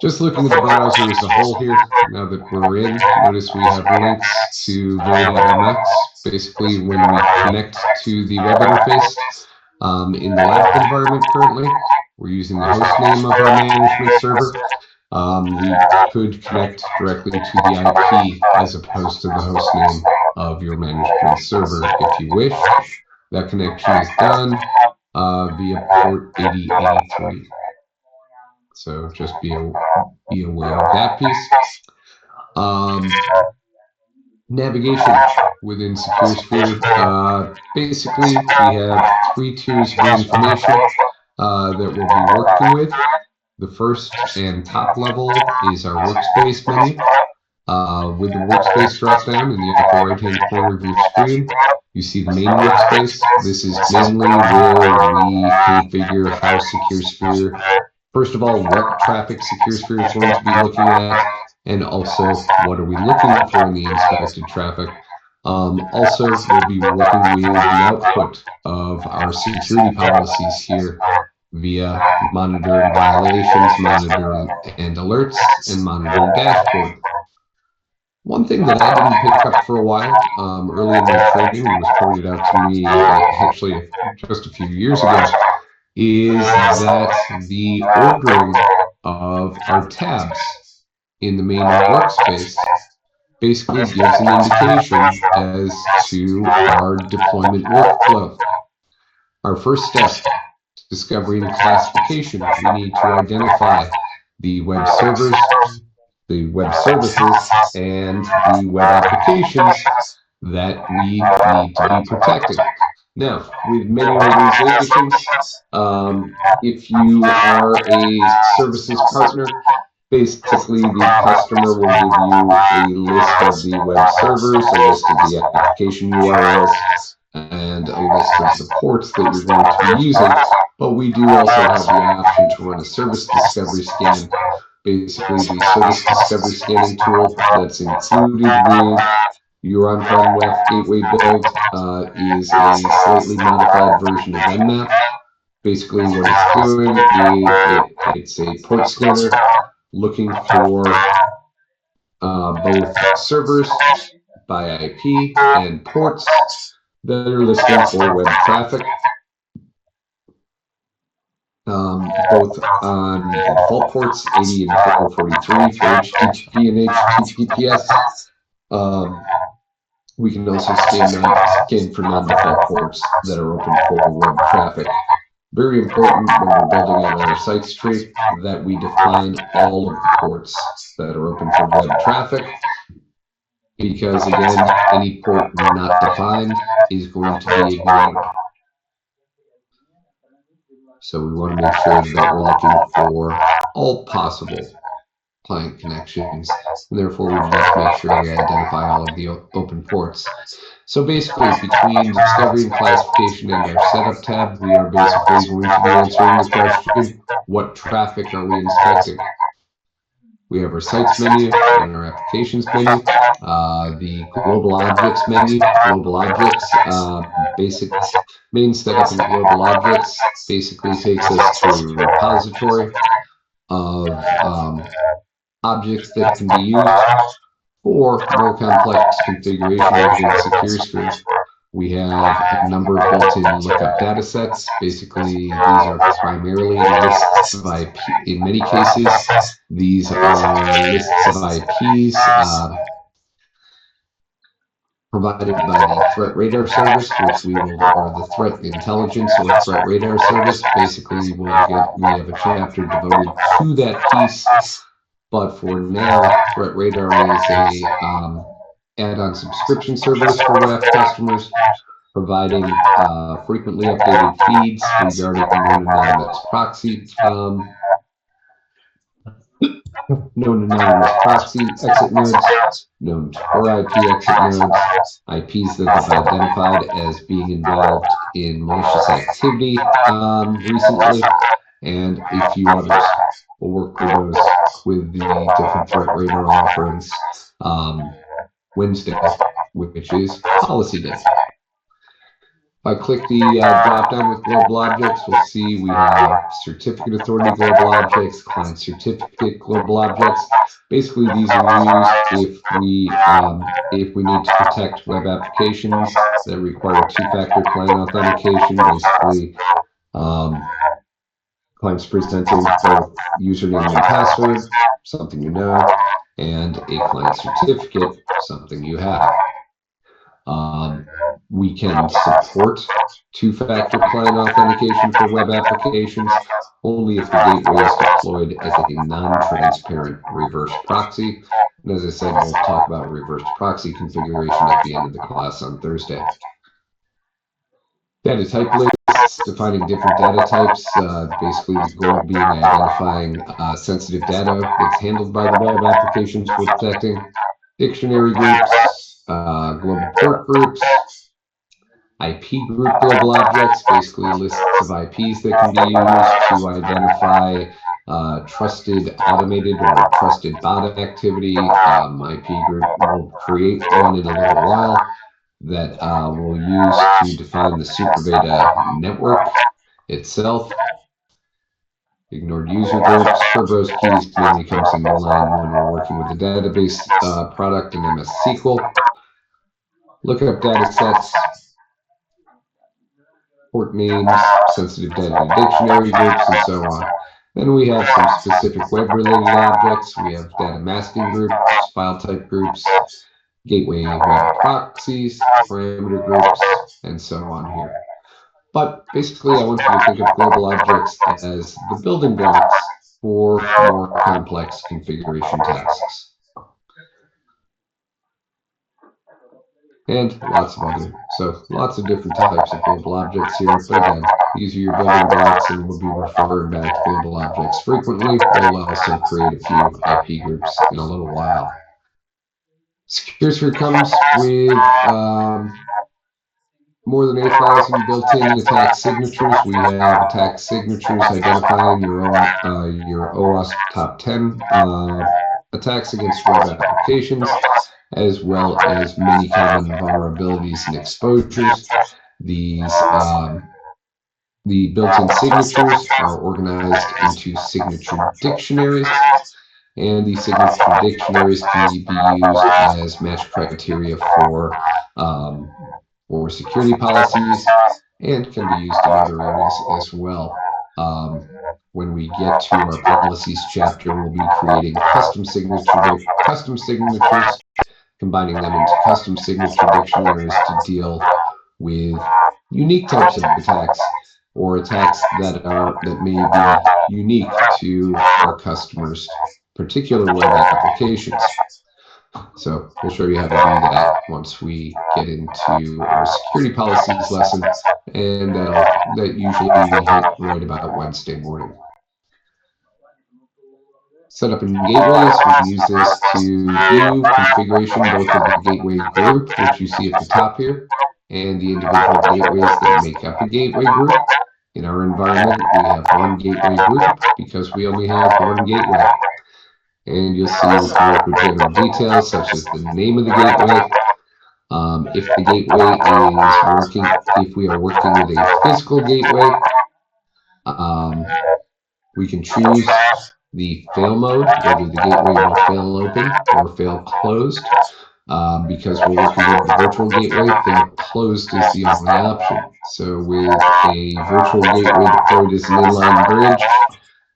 S1: Just looking at the browser as a whole here, now that we're in, notice we have links to Veri.mx. Basically, when we connect to the web interface in the lab environment currently, we're using the host name of our management server. We could connect directly to the IP as opposed to the host name of your management server if you wished. That connection is done via port 8083. So just be aware of that piece. Navigation within SecureSphere. Basically, we have 3 tiers of information that we'll be working with. The first and top level is our workspace menu. With the workspace dropdown in the upper right-hand corner of your screen, you see the main workspace. This is mainly where we configure how SecureSphere, first of all, what traffic SecureSphere is going to be looking at, and also what are we looking for in the inspected traffic. Also, we'll be working with the output of our security policies here via monitoring violations, monitoring and alerts, and monitoring dashboard. One thing that I didn't pick up for a while early in my training and was pointed out to me actually just a few years ago is that the ordering of our tabs in the main workspace basically gives an indication as to our deployment workflow. Our first step, discovery and classification, we need to identify the web servers, the web services, and the web applications that we need to be protecting. Now, with many organizations, if you are a services partner, basically the customer will give you a list of the web servers, a list of the application URLs, and a list of the ports that you're going to be using. But we do also have the option to run a service discovery scan. Basically, the service discovery scanning tool that's included with your on-prem WAF gateway build is a slightly modified version of Nmap. Basically, what it's doing is it's a port scanner looking for both servers by IP and ports that are listening for web traffic, both on the default ports 80 and 443 for HTTP and HTTPS. We can also scan for non-default ports that are open for web traffic. Very important when we're building out our sites tree that we define all of the ports that are open for web traffic, because again, any port not defined is going to be ignored. So we want to make sure that we're looking for all possible client connections, and therefore we need to make sure we identify all of the open ports. So basically, between discovery and classification and our setup tab, we are basically going to be answering the question, what traffic are we inspecting? We have our sites menu and our applications menu, the global objects menu. Global objects, basic main setup in global objects basically takes us to a repository of objects that can be used. For more complex configuration within SecureSphere, we have a number of built-in lookup data sets. Basically, these are primarily lists of IP. In many cases, these are lists of IPs provided by the threat radar service, which we will, or the threat intelligence or threat radar service. Basically, we have a chapter devoted to that piece. But for now, Threat Radar is a add-on subscription service for WAF customers, providing frequently updated feeds regarding known anonymous proxy exit nodes, known Tor IP exit nodes, IPs that they've identified as being involved in malicious activity recently, and a few others. We'll work with those with the different Threat Radar offerings Wednesday, which is Policy Day. I click the drop down with global objects, we'll see we have certificate authority global objects, client certificate global objects. Basically, these are used if we need to protect web applications that require two-factor client authentication. Basically, clients presenting both username and password, something you know, and a client certificate, something you have. We can support two-factor client authentication for web applications only if the gateway is deployed as a non-transparent reverse proxy. And as I said, we'll talk about reverse proxy configuration at the end of the class on Thursday. Data type lists, defining different data types, basically the goal being identifying sensitive data that's handled by the web applications we're protecting. Dictionary groups, global port groups, IP group global objects, basically lists of IPs that can be used to identify trusted automated or trusted bot activity. IP group will create one in a little while that we'll use to define the SuperBeta network itself. Ignored user groups, Kerberos keys mainly comes in line when we're working with the database product in MS SQL. Lookup data sets, port names, sensitive data dictionary groups, and so on. Then we have some specific web-related objects. We have data masking groups, file type groups, gateway web proxies, parameter groups, and so on here. But basically, I want you to think of global objects as the building blocks for more complex configuration tasks. And lots of different types of global objects here. But again, these are your building blocks, and we'll be referring back to global objects frequently. We'll also create a few IP groups in a little while. SecureSphere comes with more than 8,000 built-in attack signatures. We have attack signatures identifying your OWASP top 10 attacks against web applications, as well as many common vulnerabilities and exposures. These the built-in signatures are organized into signature dictionaries, and these signature dictionaries can be used as match criteria for security policies and can be used in other areas as well. When we get to our policies chapter, we'll be creating custom signatures, combining them into custom signature dictionaries to deal with unique types of attacks or attacks that may be unique to our customers' particular web applications. So we'll show you how to do that once we get into our security policies lesson, and that usually we hit right about Wednesday morning. Setup in gateways, we use this to view configuration both of the gateway group, which you see at the top here, and the individual gateways that make up a gateway group. In our environment, we have one gateway group because we only have one gateway. And you'll see we can work with general details such as the name of the gateway. If the gateway is working, if we are working with a physical gateway, we can choose the fail mode, whether the gateway will fail open or fail closed. Because we're working with the virtual gateway, fail closed is the only option. So with a virtual gateway deployed as an inline bridge,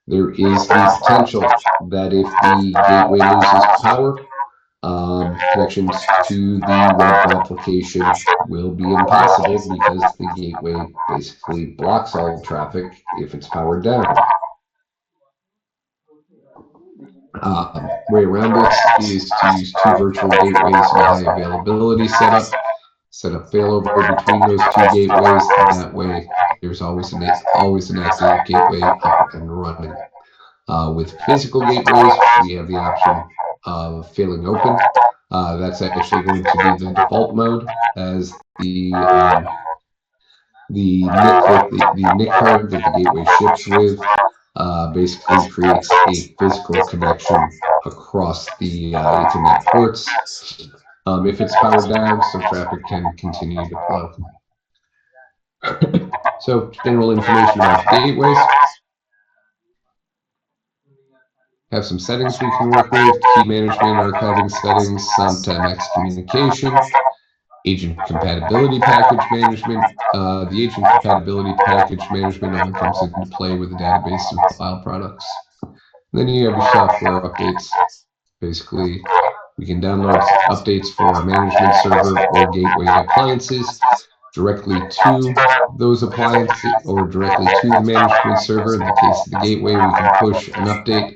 S1: there is the potential that if the gateway loses power, connections to the web application will be impossible because the gateway basically blocks all traffic if it's powered down. Way around this is to use two virtual gateways in a high availability setup. Set up failover between those two gateways. That way, there's always an active gateway up and running. With physical gateways, we have the option of failing open. That's actually going to be the default mode, as the NIC card that the gateway ships with basically creates a physical connection across the Ethernet ports. If it's powered down, so traffic can continue to flow. So general information about the gateways. Have some settings we can work with: key management, archiving settings, some timex communication, agent compatibility package management. The agent compatibility package management only comes into play with the database and file products. And then you have your software updates. Basically, we can download updates for our management server or gateway appliances directly to those appliances or directly to the management server. In the case of the gateway, we can push an update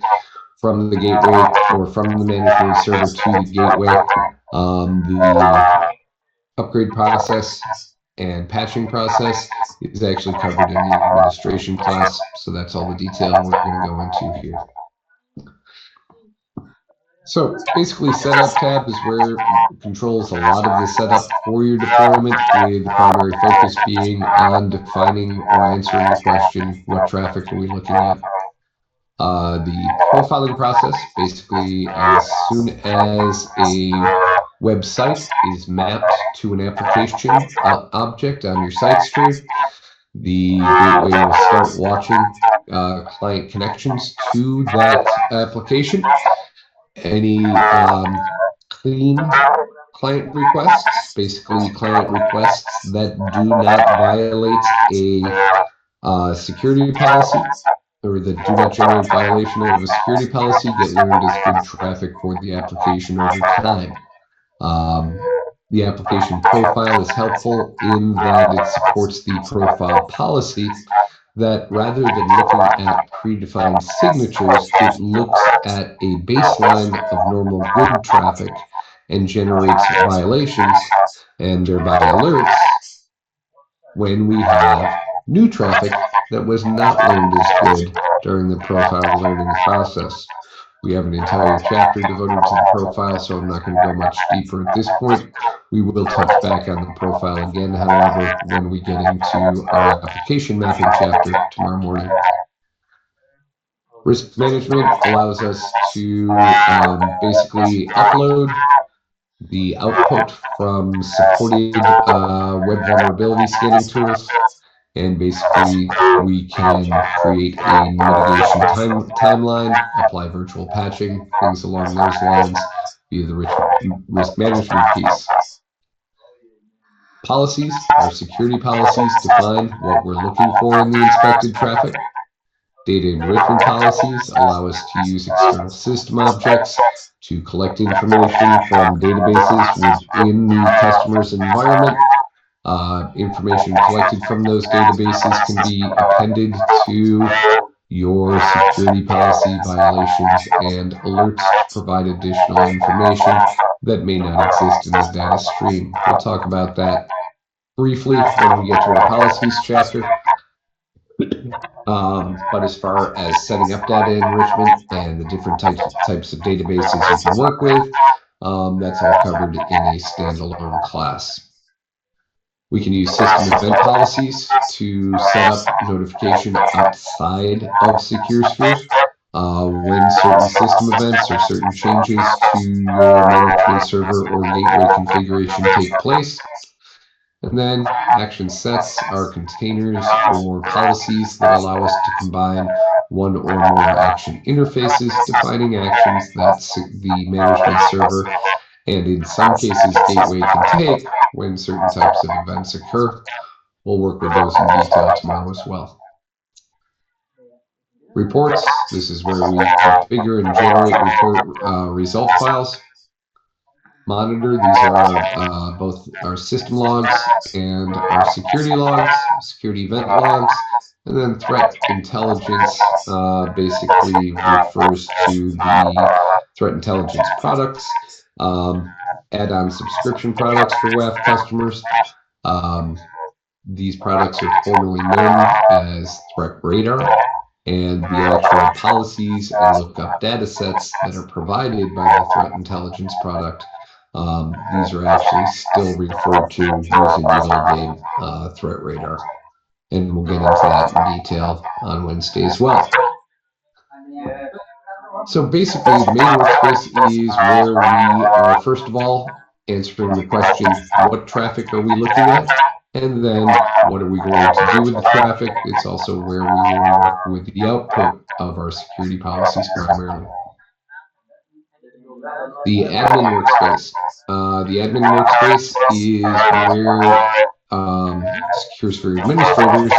S1: from the gateway or from the management server to the gateway. The upgrade process and patching process is actually covered in the administration class, so that's all the detail we're going to go into here. So basically, setup tab is where it controls a lot of the setup for your deployment, with the primary focus being on defining or answering the question, what traffic are we looking at? The profiling process, basically, as soon as a website is mapped to an application object on your site tree, the gateway will start watching client connections to that application. Any clean client requests, basically client requests that do not violate a security policy, or that do not generate violation of a security policy, get learned as good traffic for the application over time. The application profile is helpful in that it supports the profile policy that, rather than looking at predefined signatures, it looks at a baseline of normal good traffic and generates violations and thereby alerts when we have new traffic that was not learned as good during the profile learning process. We have an entire chapter devoted to the profile, so I'm not going to go much deeper at this point. We will touch back on the profile again, however, when we get into our application mapping chapter tomorrow morning. Risk management allows us to basically upload the output from supported web vulnerability scanning tools, and basically we can create a mitigation timeline, apply virtual patching, things along those lines via the risk management piece. Policies, our security policies, define what we're looking for in the inspected traffic. Data enrichment policies allow us to use external system objects to collect information from databases within the customer's environment. Information collected from those databases can be appended to your security policy violations and alerts to provide additional information that may not exist in the data stream. We'll talk about that briefly when we get to our policies chapter. But as far as setting up data enrichment and the different types of databases you can work with, that's all covered in a standalone class. We can use system event policies to set up notification outside of SecureSphere when certain system events or certain changes to your management server or gateway configuration take place. And then action sets are containers or policies that allow us to combine one or more action interfaces, defining actions that the management server and, in some cases, gateway can take when certain types of events occur. We'll work with those in detail tomorrow as well. Reports, this is where we configure and generate report result files. Monitor, these are both our system logs and our security logs, security event logs. And then threat intelligence basically refers to the threat intelligence products, add-on subscription products for WAF customers. These products are formerly known as Threat Radar, and the actual policies and lookup data sets that are provided by the threat intelligence product, these are actually still referred to using the old name, Threat Radar. And we'll get into that in detail on Wednesday as well. So basically, the main workspace is where we are, first of all, answering the question, what traffic are we looking at? And then what are we going to do with the traffic? It's also where we will work with the output of our security policies primarily. The admin workspace. The admin workspace is where SecureSphere administrators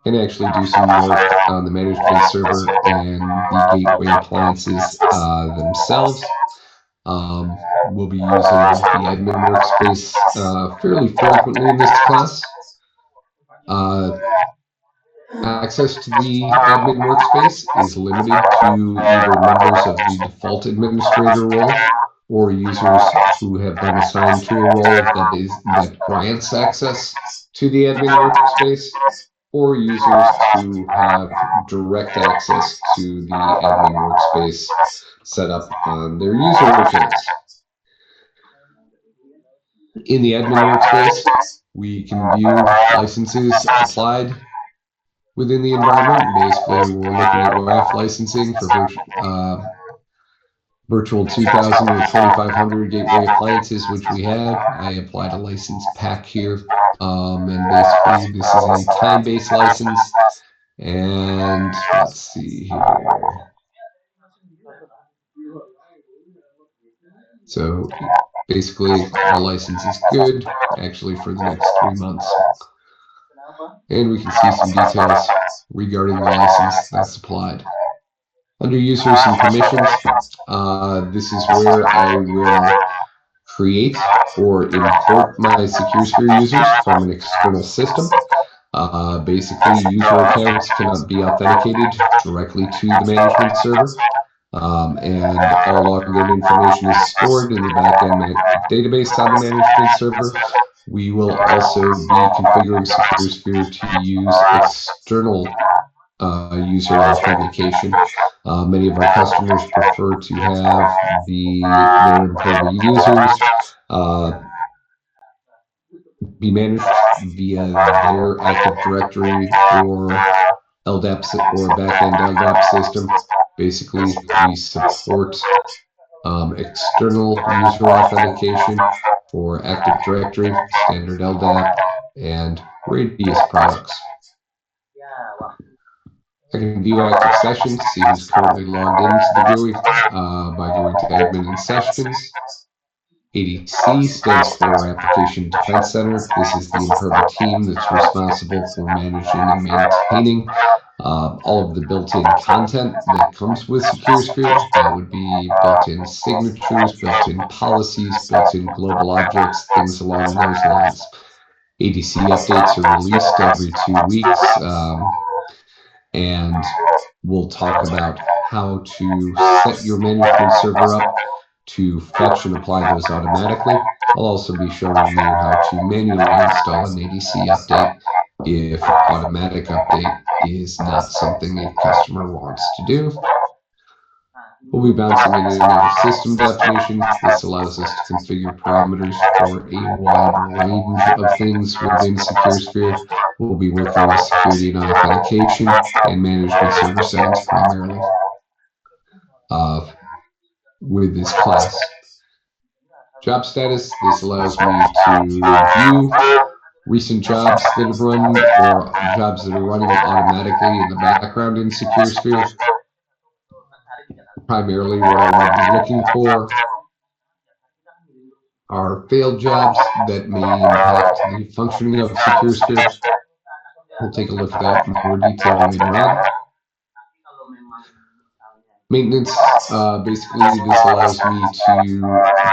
S1: can actually do some work on the management server and the gateway appliances themselves. We'll be using the admin workspace fairly frequently in this class. Access to the admin workspace is limited to either members of the default administrator role or users who have been assigned to a role that grants access to the admin workspace, or users who have direct access to the admin workspace set up on their user accounts. In the admin workspace, we can view licenses applied within the environment. Basically, we're looking at WAF licensing for virtual 2000 or 2500 gateway appliances, which we have. I applied a license pack here. And basically, this is a time-based license. And let's see here. So basically, our license is good, actually, for the next 3 months. And we can see some details regarding the license that's applied. Under users and permissions, this is where I will create or import my SecureSphere users from an external system. Basically, user accounts cannot be authenticated directly to the management server. And all login information is stored in the backend database on the management server. We will also be configuring SecureSphere to use external user authentication. Many of our customers prefer to have their Imperva users be managed via their Active Directory or LDAP or backend LDAP system. Basically, we support external user authentication for Active Directory, standard LDAP, and Radius products. I can view active sessions, see who's currently logged into the GUI by going to Admin and Sessions. ADC stands for Application Defense Center. This is the Imperva team that's responsible for managing and maintaining all of the built-in content that comes with SecureSphere. That would be built-in signatures, built-in policies, built-in global objects, things along those lines. ADC updates are released every 2 weeks. And we'll talk about how to set your management server up to fetch and apply those automatically. I'll also be showing you how to manually install an ADC update if automatic update is not something a customer wants to do. We'll be bouncing in and out of system definition. This allows us to configure parameters for a wide range of things within SecureSphere. We'll be working with security and authentication and management server settings primarily with this class. Job status. This allows me to view recent jobs that have run or jobs that are running automatically in the background in SecureSphere. Primarily what I want to be looking for are failed jobs that may impact the functioning of SecureSphere. We'll take a look at that in more detail later on. Maintenance, basically this allows me to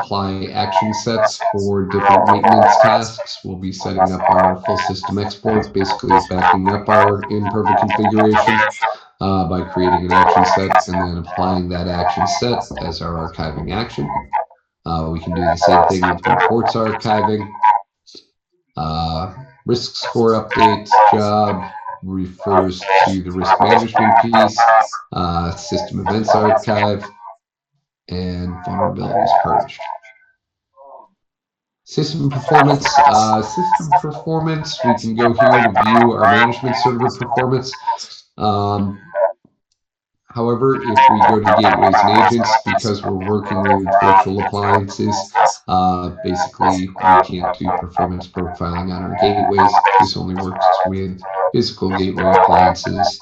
S1: apply action sets for different maintenance tasks. We'll be setting up our full system export, basically backing up our Imperva configuration by creating an action set and then applying that action set as our archiving action. We can do the same thing with reports archiving. Risk score update job refers to the risk management piece, system events archive, and vulnerabilities purged. System performance. We can go here to view our management server performance. However, if we go to gateways and agents, because we're working with virtual appliances, basically we can't do performance profiling on our gateways. This only works with physical gateway appliances.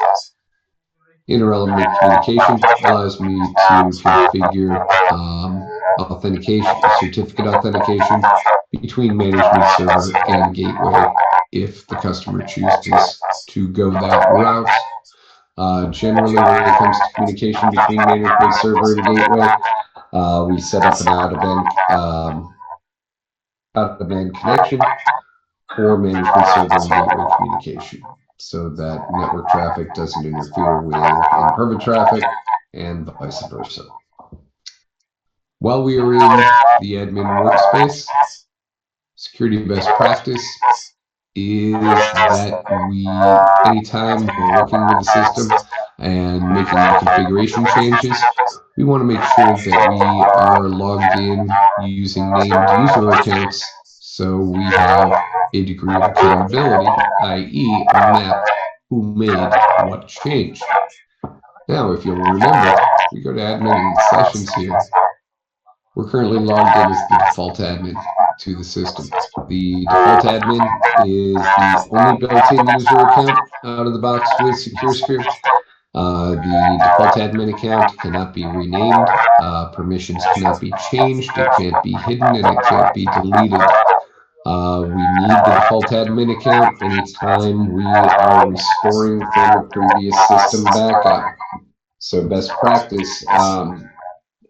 S1: Inter-element communication allows me to configure authentication, certificate authentication between management server and gateway if the customer chooses to go that route. Generally, when it comes to communication between management server and gateway, we set up an out-of-band connection for management server and gateway communication so that network traffic doesn't interfere with in-private traffic and vice versa. While we are in the admin workspace, security best practice is that anytime we're working with the system and making configuration changes, we want to make sure that we are logged in using named user accounts so we have a degree of accountability, i.e. a map who made what change. Now, if you'll remember, we go to admin and sessions here. We're currently logged in as the default admin to the system. The default admin is the only built-in user account out of the box with SecureSphere. The default admin account cannot be renamed, permissions cannot be changed, it can't be hidden, and it can't be deleted. We need the default admin account anytime we are restoring from a previous system backup. So best practice,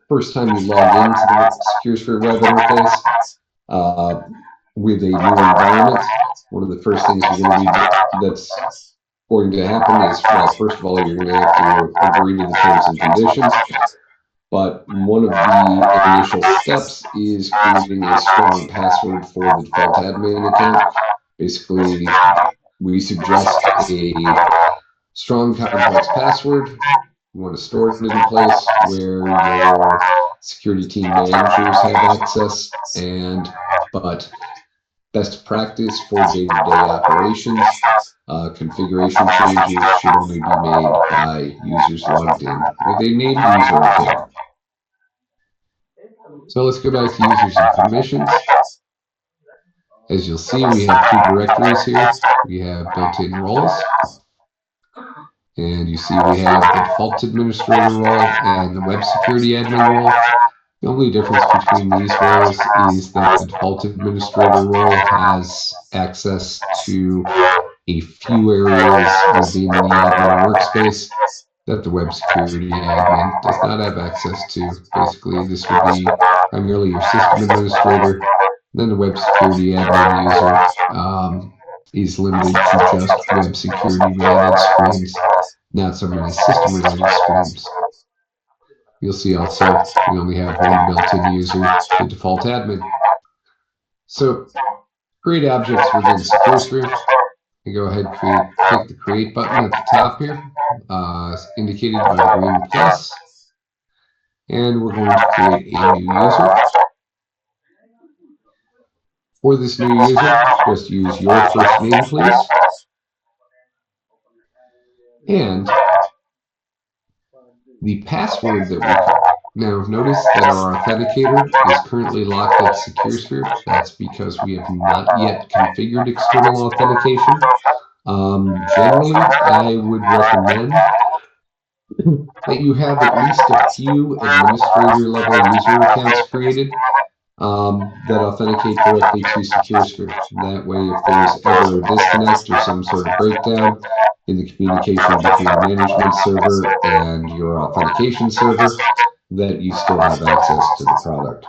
S1: first time you log into the SecureSphere web interface with a new environment, one of the first things you're going to be that's going to happen is, well, first of all, you're going to have to agree to the terms and conditions. But one of the initial steps is creating a strong password for the default admin account. Basically, we suggest a strong complex password. You want to store it in a place where your security team managers have access, but best practice for day-to-day operations, configuration changes should only be made by users logged in with a named user account. So let's go back to users and permissions. As you'll see, we have two directories here. We have built-in roles, and you see we have the default administrator role and the web security admin role. The only difference between these roles is that the default administrator role has access to a few areas within the admin workspace that the web security admin does not have access to. Basically, this would be primarily your system administrator. Then the web security admin user is limited to just web security related streams, not so many system related streams. You'll see also we only have one built-in user, the default admin. So create objects within SecureSphere. You go ahead and click the create button at the top here, indicated by the green plus, and we're going to create a new user. For this new user, just use your first name, please, and the password that we now notice that our authenticator is currently locked at SecureSphere. That's because we have not yet configured external authentication. Generally, I would recommend that you have at least a few administrator level user accounts created that authenticate directly to SecureSphere. That way, if there's ever a disconnect or some sort of breakdown in the communication between the management server and your authentication server, that you still have access to the product.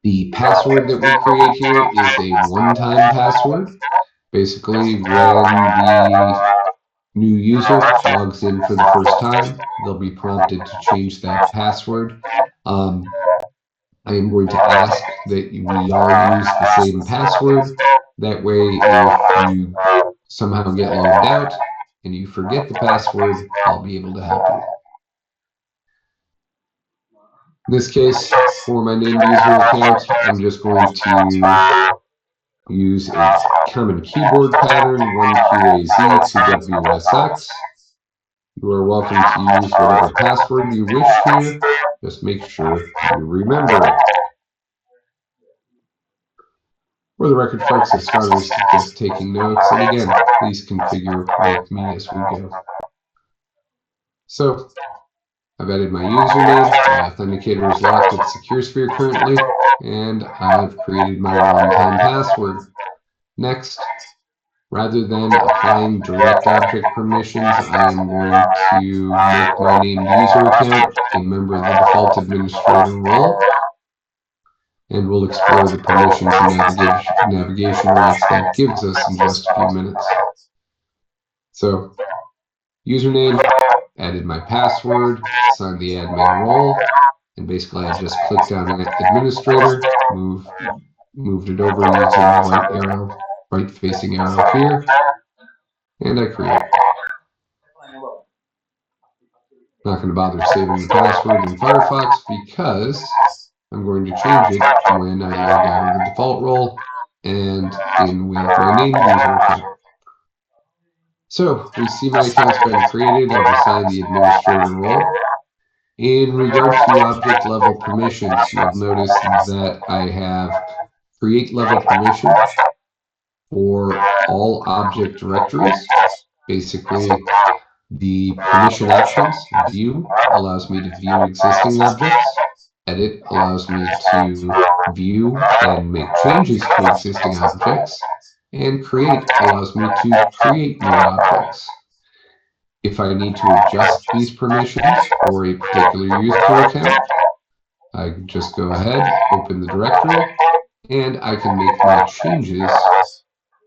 S1: The password that we create here is a one-time password. Basically, when the new user logs in for the first time, they'll be prompted to change that password. I am going to ask that we all use the same password. That way, if you somehow get logged out and you forget the password, I'll be able to help you. In this case, for my named user account, I'm just going to use a common keyboard pattern, 1QAZ to WSX. You are welcome to use whatever password you wish here. Just make sure you remember it. For the record, folks, this starter is just taking notes, and again, please configure with me as we go. So, I've added my username, my authenticator is locked at SecureSphere currently, and I've created my one-time password. Next, rather than applying direct object permissions, I am going to make my named user account a member of the default administrator role, and we'll explore the permissions and navigation rights that gives us in just a few minutes. So, username, added my password, assigned the admin role, and basically I just clicked on administrator, moved it over using the right facing arrow here, and I create. Not going to bother saving the password in Firefox because I'm going to change it when I log out of the default role and in with my named user account. So we see my account's been created. I've assigned the administrator role. In regard to object level permissions, you'll notice that I have create level permission for all object directories. Basically, the permission options, view allows me to view existing objects, edit allows me to view and make changes to existing objects, and create allows me to create new objects. If I need to adjust these permissions for a particular user account, I can just go ahead, open the directory, and I can make my changes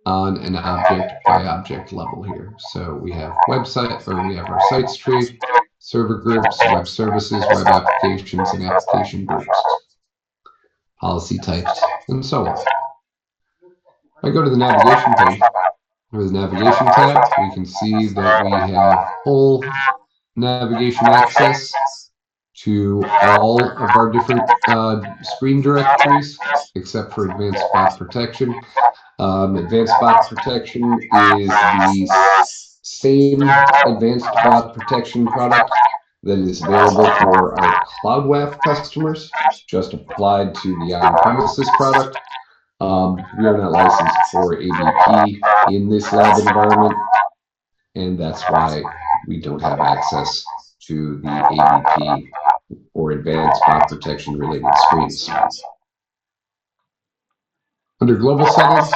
S1: on an object by object level here. So we have website, or we have our sites tree, server groups, web services, web applications, and application groups, policy types, and so on. If I go to the navigation pane, or the navigation tab, we can see that we have full navigation access to all of our different screen directories, except for advanced bot protection. Advanced bot protection is the same advanced bot protection product that is available for our Cloud WAF customers, just applied to the on-premises product. We are not licensed for ABP in this lab environment, and that's why we don't have access to the ABP or advanced bot protection related screens. Under global settings,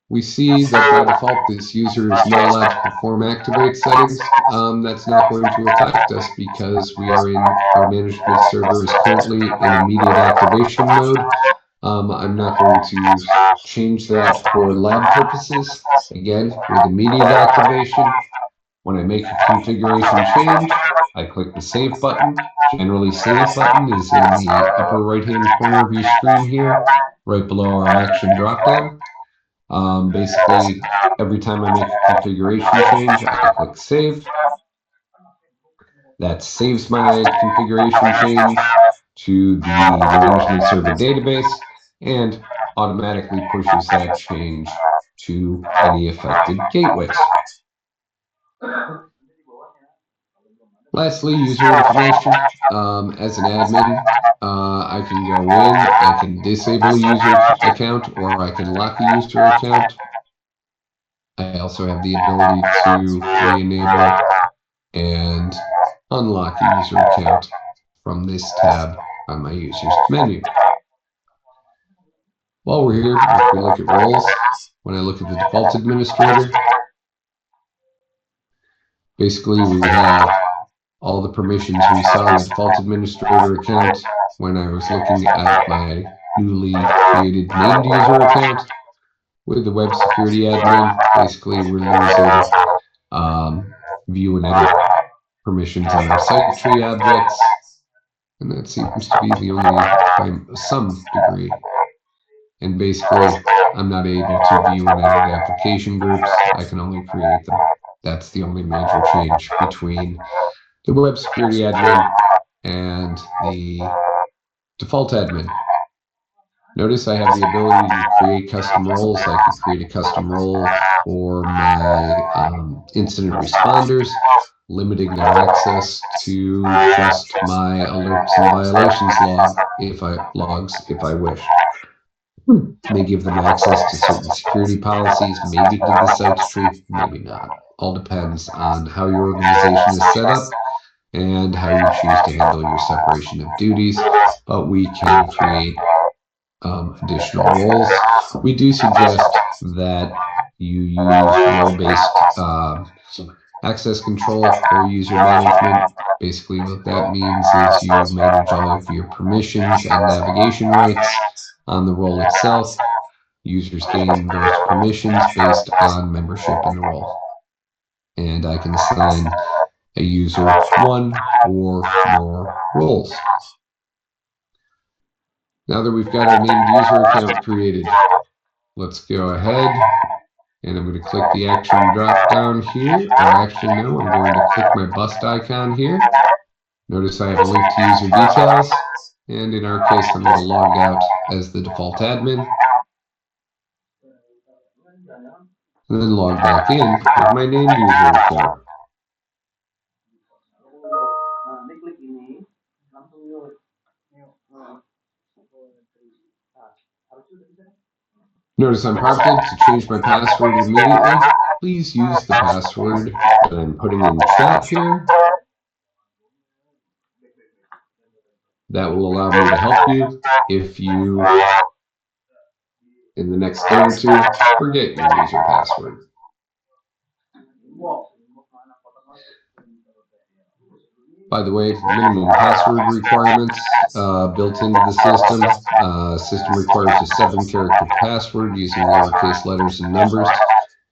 S1: we see that by default this user is not allowed to perform activate settings. That's not going to affect us because we are in our management server is currently in immediate activation mode. I'm not going to change that for lab purposes. Again, with immediate activation, when I make a configuration change, I click the Save button. Generally, Save button is in the upper right-hand corner of your screen here, right below our Action dropdown. Basically, every time I make a configuration change, I click Save. That saves my configuration change to the management server database and automatically pushes that change to any affected gateways. Lastly, user information. As an admin, I can go in, I can disable a user account, or I can lock a user account. I also have the ability to re-enable and unlock a user account from this tab on my users menu. While we're here, if we look at roles, when I look at the default administrator, basically we have all the permissions we saw in the default administrator account when I was looking at my newly created named user account. With the web security admin, basically we're losing view and edit permissions on our site tree objects, and that seems to be the only, by some degree. And basically, I'm not able to view and edit application groups. I can only create them. That's the only major change between the web security admin and the default admin. Notice I have the ability to create custom roles. I could create a custom role for my incident responders, limiting their access to just my alerts and violations logs if I wished. May give them access to certain security policies, maybe to the sites tree, maybe not. All depends on how your organization is set up and how you choose to handle your separation of duties, but we can create additional roles. We do suggest that you use role-based access control or user management. Basically, what that means is you manage all of your permissions and navigation rights on the role itself. Users gain those permissions based on membership in the role. And I can assign a user one or more roles. Now that we've got our named user account created, let's go ahead and I'm going to click the action drop down here, or actually no, I'm going to click my bust icon here. Notice I have a link to user details, and in our case, I'm going to log out as the default admin, and then log back in with my named user account.
S4: Nah, ini klik ini, langsung new. Harusnya udah bisa.
S1: Notice I'm prompted to change my password immediately. Please use the password that I'm putting in chat here. That will allow me to help you if you, in the next day or two, forget your user password. By the way, minimum password requirements built into the system. System requires a 7-character password using lowercase letters and numbers.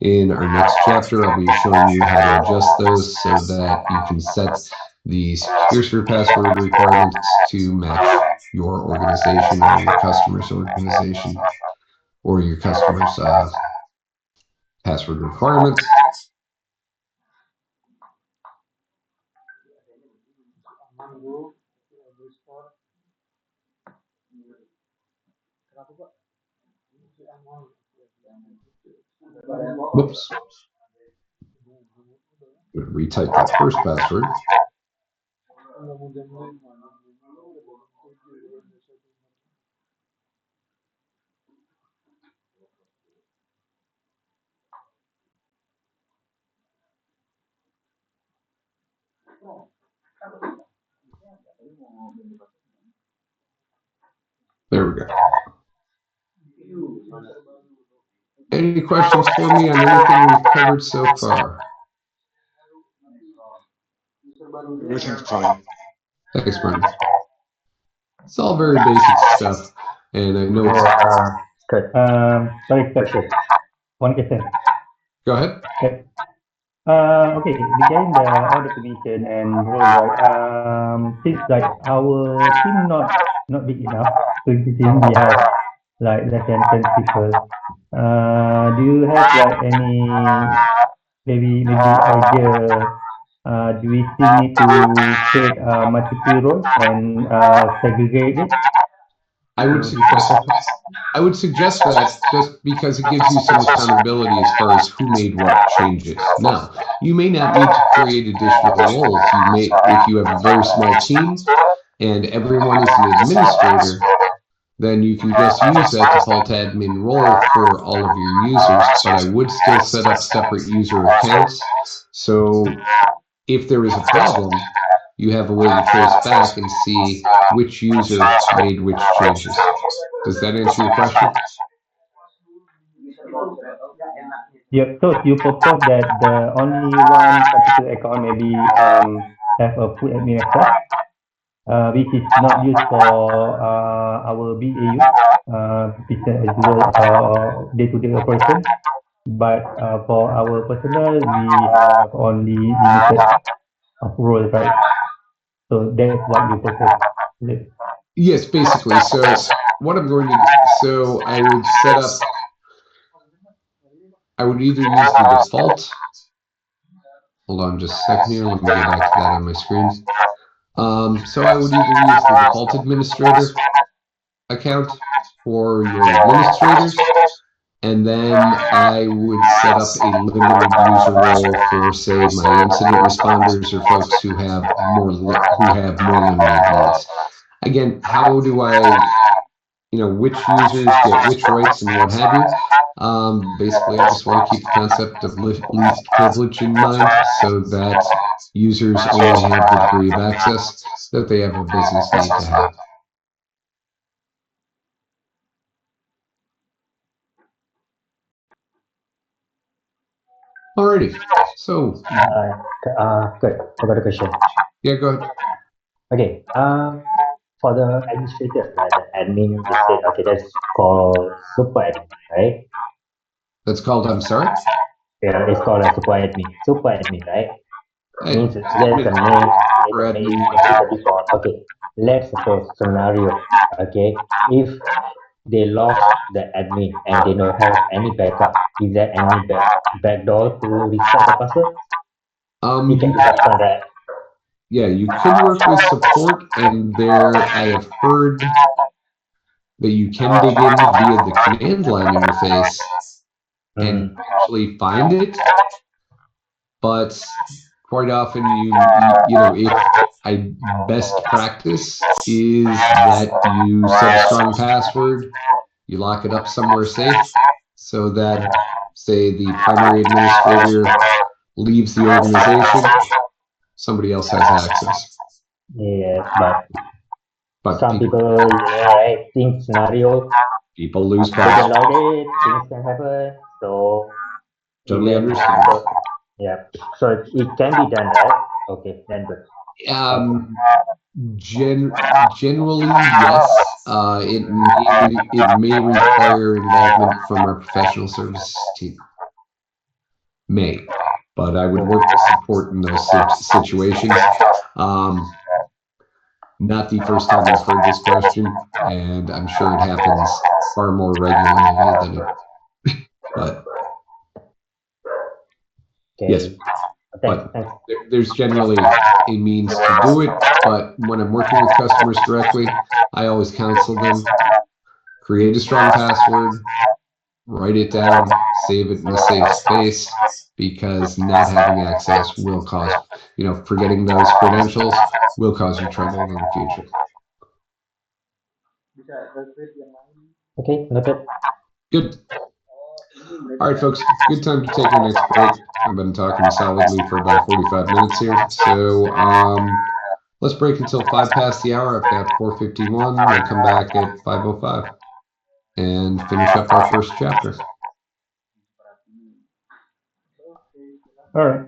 S1: In our next chapter, I'll be showing you how to adjust those so that you can set the secure password requirements to match your organization or your customer's organization or your customer's password requirements. Whoops. I'm going to retype that first password. There we go. Any questions for me on anything we've covered so far?
S2: Everything fine.
S1: Thanks, Martin. It's all very basic stuff, and I know it's...
S3: Good. Sorry, question. One question.
S1: Go ahead.
S3: Okay. Okay, regarding all the position and role, right? Since like our team not big enough, so we have like less than 10 people. Do you have like any maybe idea? Do we still need to create multiple roles and segregate it?
S1: I would suggest that just because it gives you some accountability as far as who made what changes. Now, you may not need to create additional roles. You may, if you have a very small team and everyone is an administrator, then you can just use that default admin role for all of your users, but I would still set up separate user accounts. So if there is a problem, you have a way to trace back and see which user made which changes. Does that answer your question?
S3: Yeah, so you propose that the only one particular account maybe have a full admin access, which is not used for our BAU, business as usual or day-to-day operation. But for our personal, we have only limited of roles, right? So that's what you propose.
S1: Yes, basically. So what I'm going to do, so I would set up, I would either use the default, hold on just a second here, let me go back to that on my screen. So I would either use the default administrator account, for your administrators. And then I would set up a limited user role for, say, my incident responders or folks who have more limited needs. Again, how do I, which users get which rights and what have you? Basically, I just want to keep the concept of least privilege in mind so that users only have the degree of access that they have a business need to have. Alrighty, so
S3: Good. I got a question.
S1: yeah, go ahead.
S3: Okay. For the administrator, like the admin, you said okay, that's called super admin, right?
S1: That's called, I'm sorry?
S3: Yeah, it's called a super admin. Super admin, right? Means there's a
S1: Admin
S3: name,
S1: or
S3: there's a
S1: admin.
S3: name, there's a default. Okay. Let's suppose scenario. Okay. If they lost the admin and they don't have any backup, is there any backdoor to reset the password? It can
S1: You
S3: be done, right?
S1: Yeah, you could work with support, and there I have heard that you can dig in via the command line interface and
S3: Mm,
S1: actually find it, but quite often if best practice is that you set a strong password, you lock it up somewhere safe so that, say, the primary administrator leaves the organization, somebody else has access.
S3: yes, but
S1: But
S3: some people, right, think scenario,
S1: people lose
S3: they don't
S1: passwords.
S3: like it, things can happen. So
S1: Totally
S3: even
S1: understand.
S3: so, yeah, so it can be done, right? Okay, then good.
S1: Um, Generally, yes. It may require involvement from our professional services team. May, but I would work with support in those situations. Not the first time I've heard this question, and I'm sure it happens far more regularly than it. But yes,
S3: Okay, thanks,
S1: but
S3: thanks.
S1: there's generally a means to do it. But when I'm working with customers directly, I always counsel them, create a strong password, write it down, save it in a safe space, because not having access will cause, forgetting those credentials will cause you trouble in the future.
S4: Bisa translate yang lain.
S3: Okay, noted.
S1: Good.
S4: Oh, ini berarti
S1: All right, folks, good time to take our next break. I've been talking solidly for about 45 minutes here. So let's break until 5 past the hour. I've got 4:51. We'll come back at 5:05 and finish up our first chapter.
S3: All right.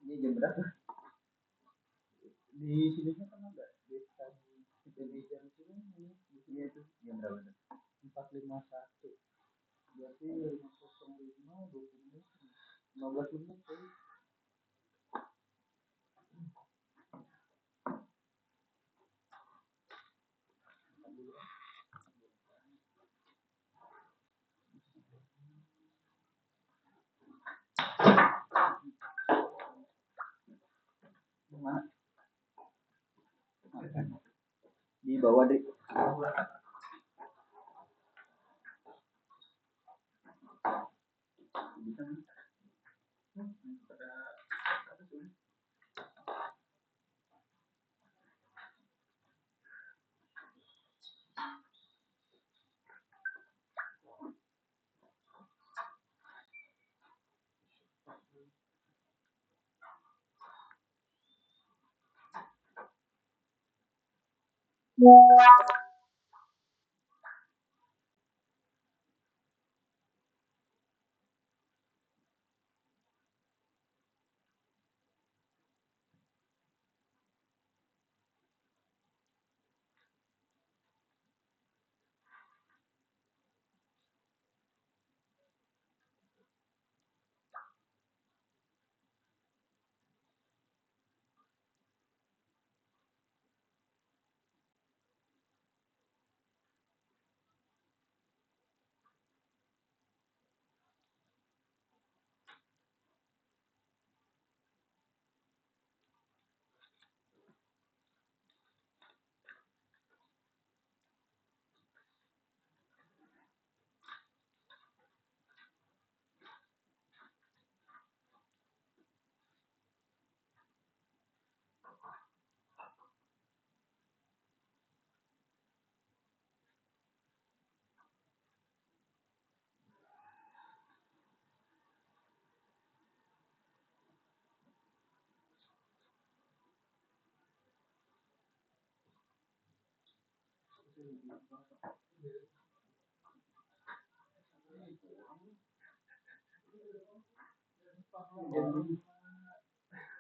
S4: Ini jam berapa? Di sini kan ada desa Indonesia di sini di sini itu jam berapa? 4:51. Berarti 5:05 20 menit 15 menit tuh. Mana? Di bawah deh.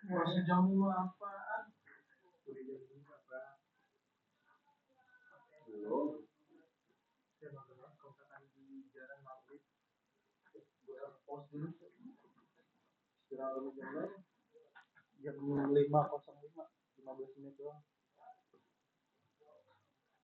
S4: Masih jam 5 apaan? Udah jam 5 berapa? Belum. Saya makan kontrakan di Jalan Maghrib. Gue pos dulu. Istirahat dulu jam 5:05, 15 menit doang.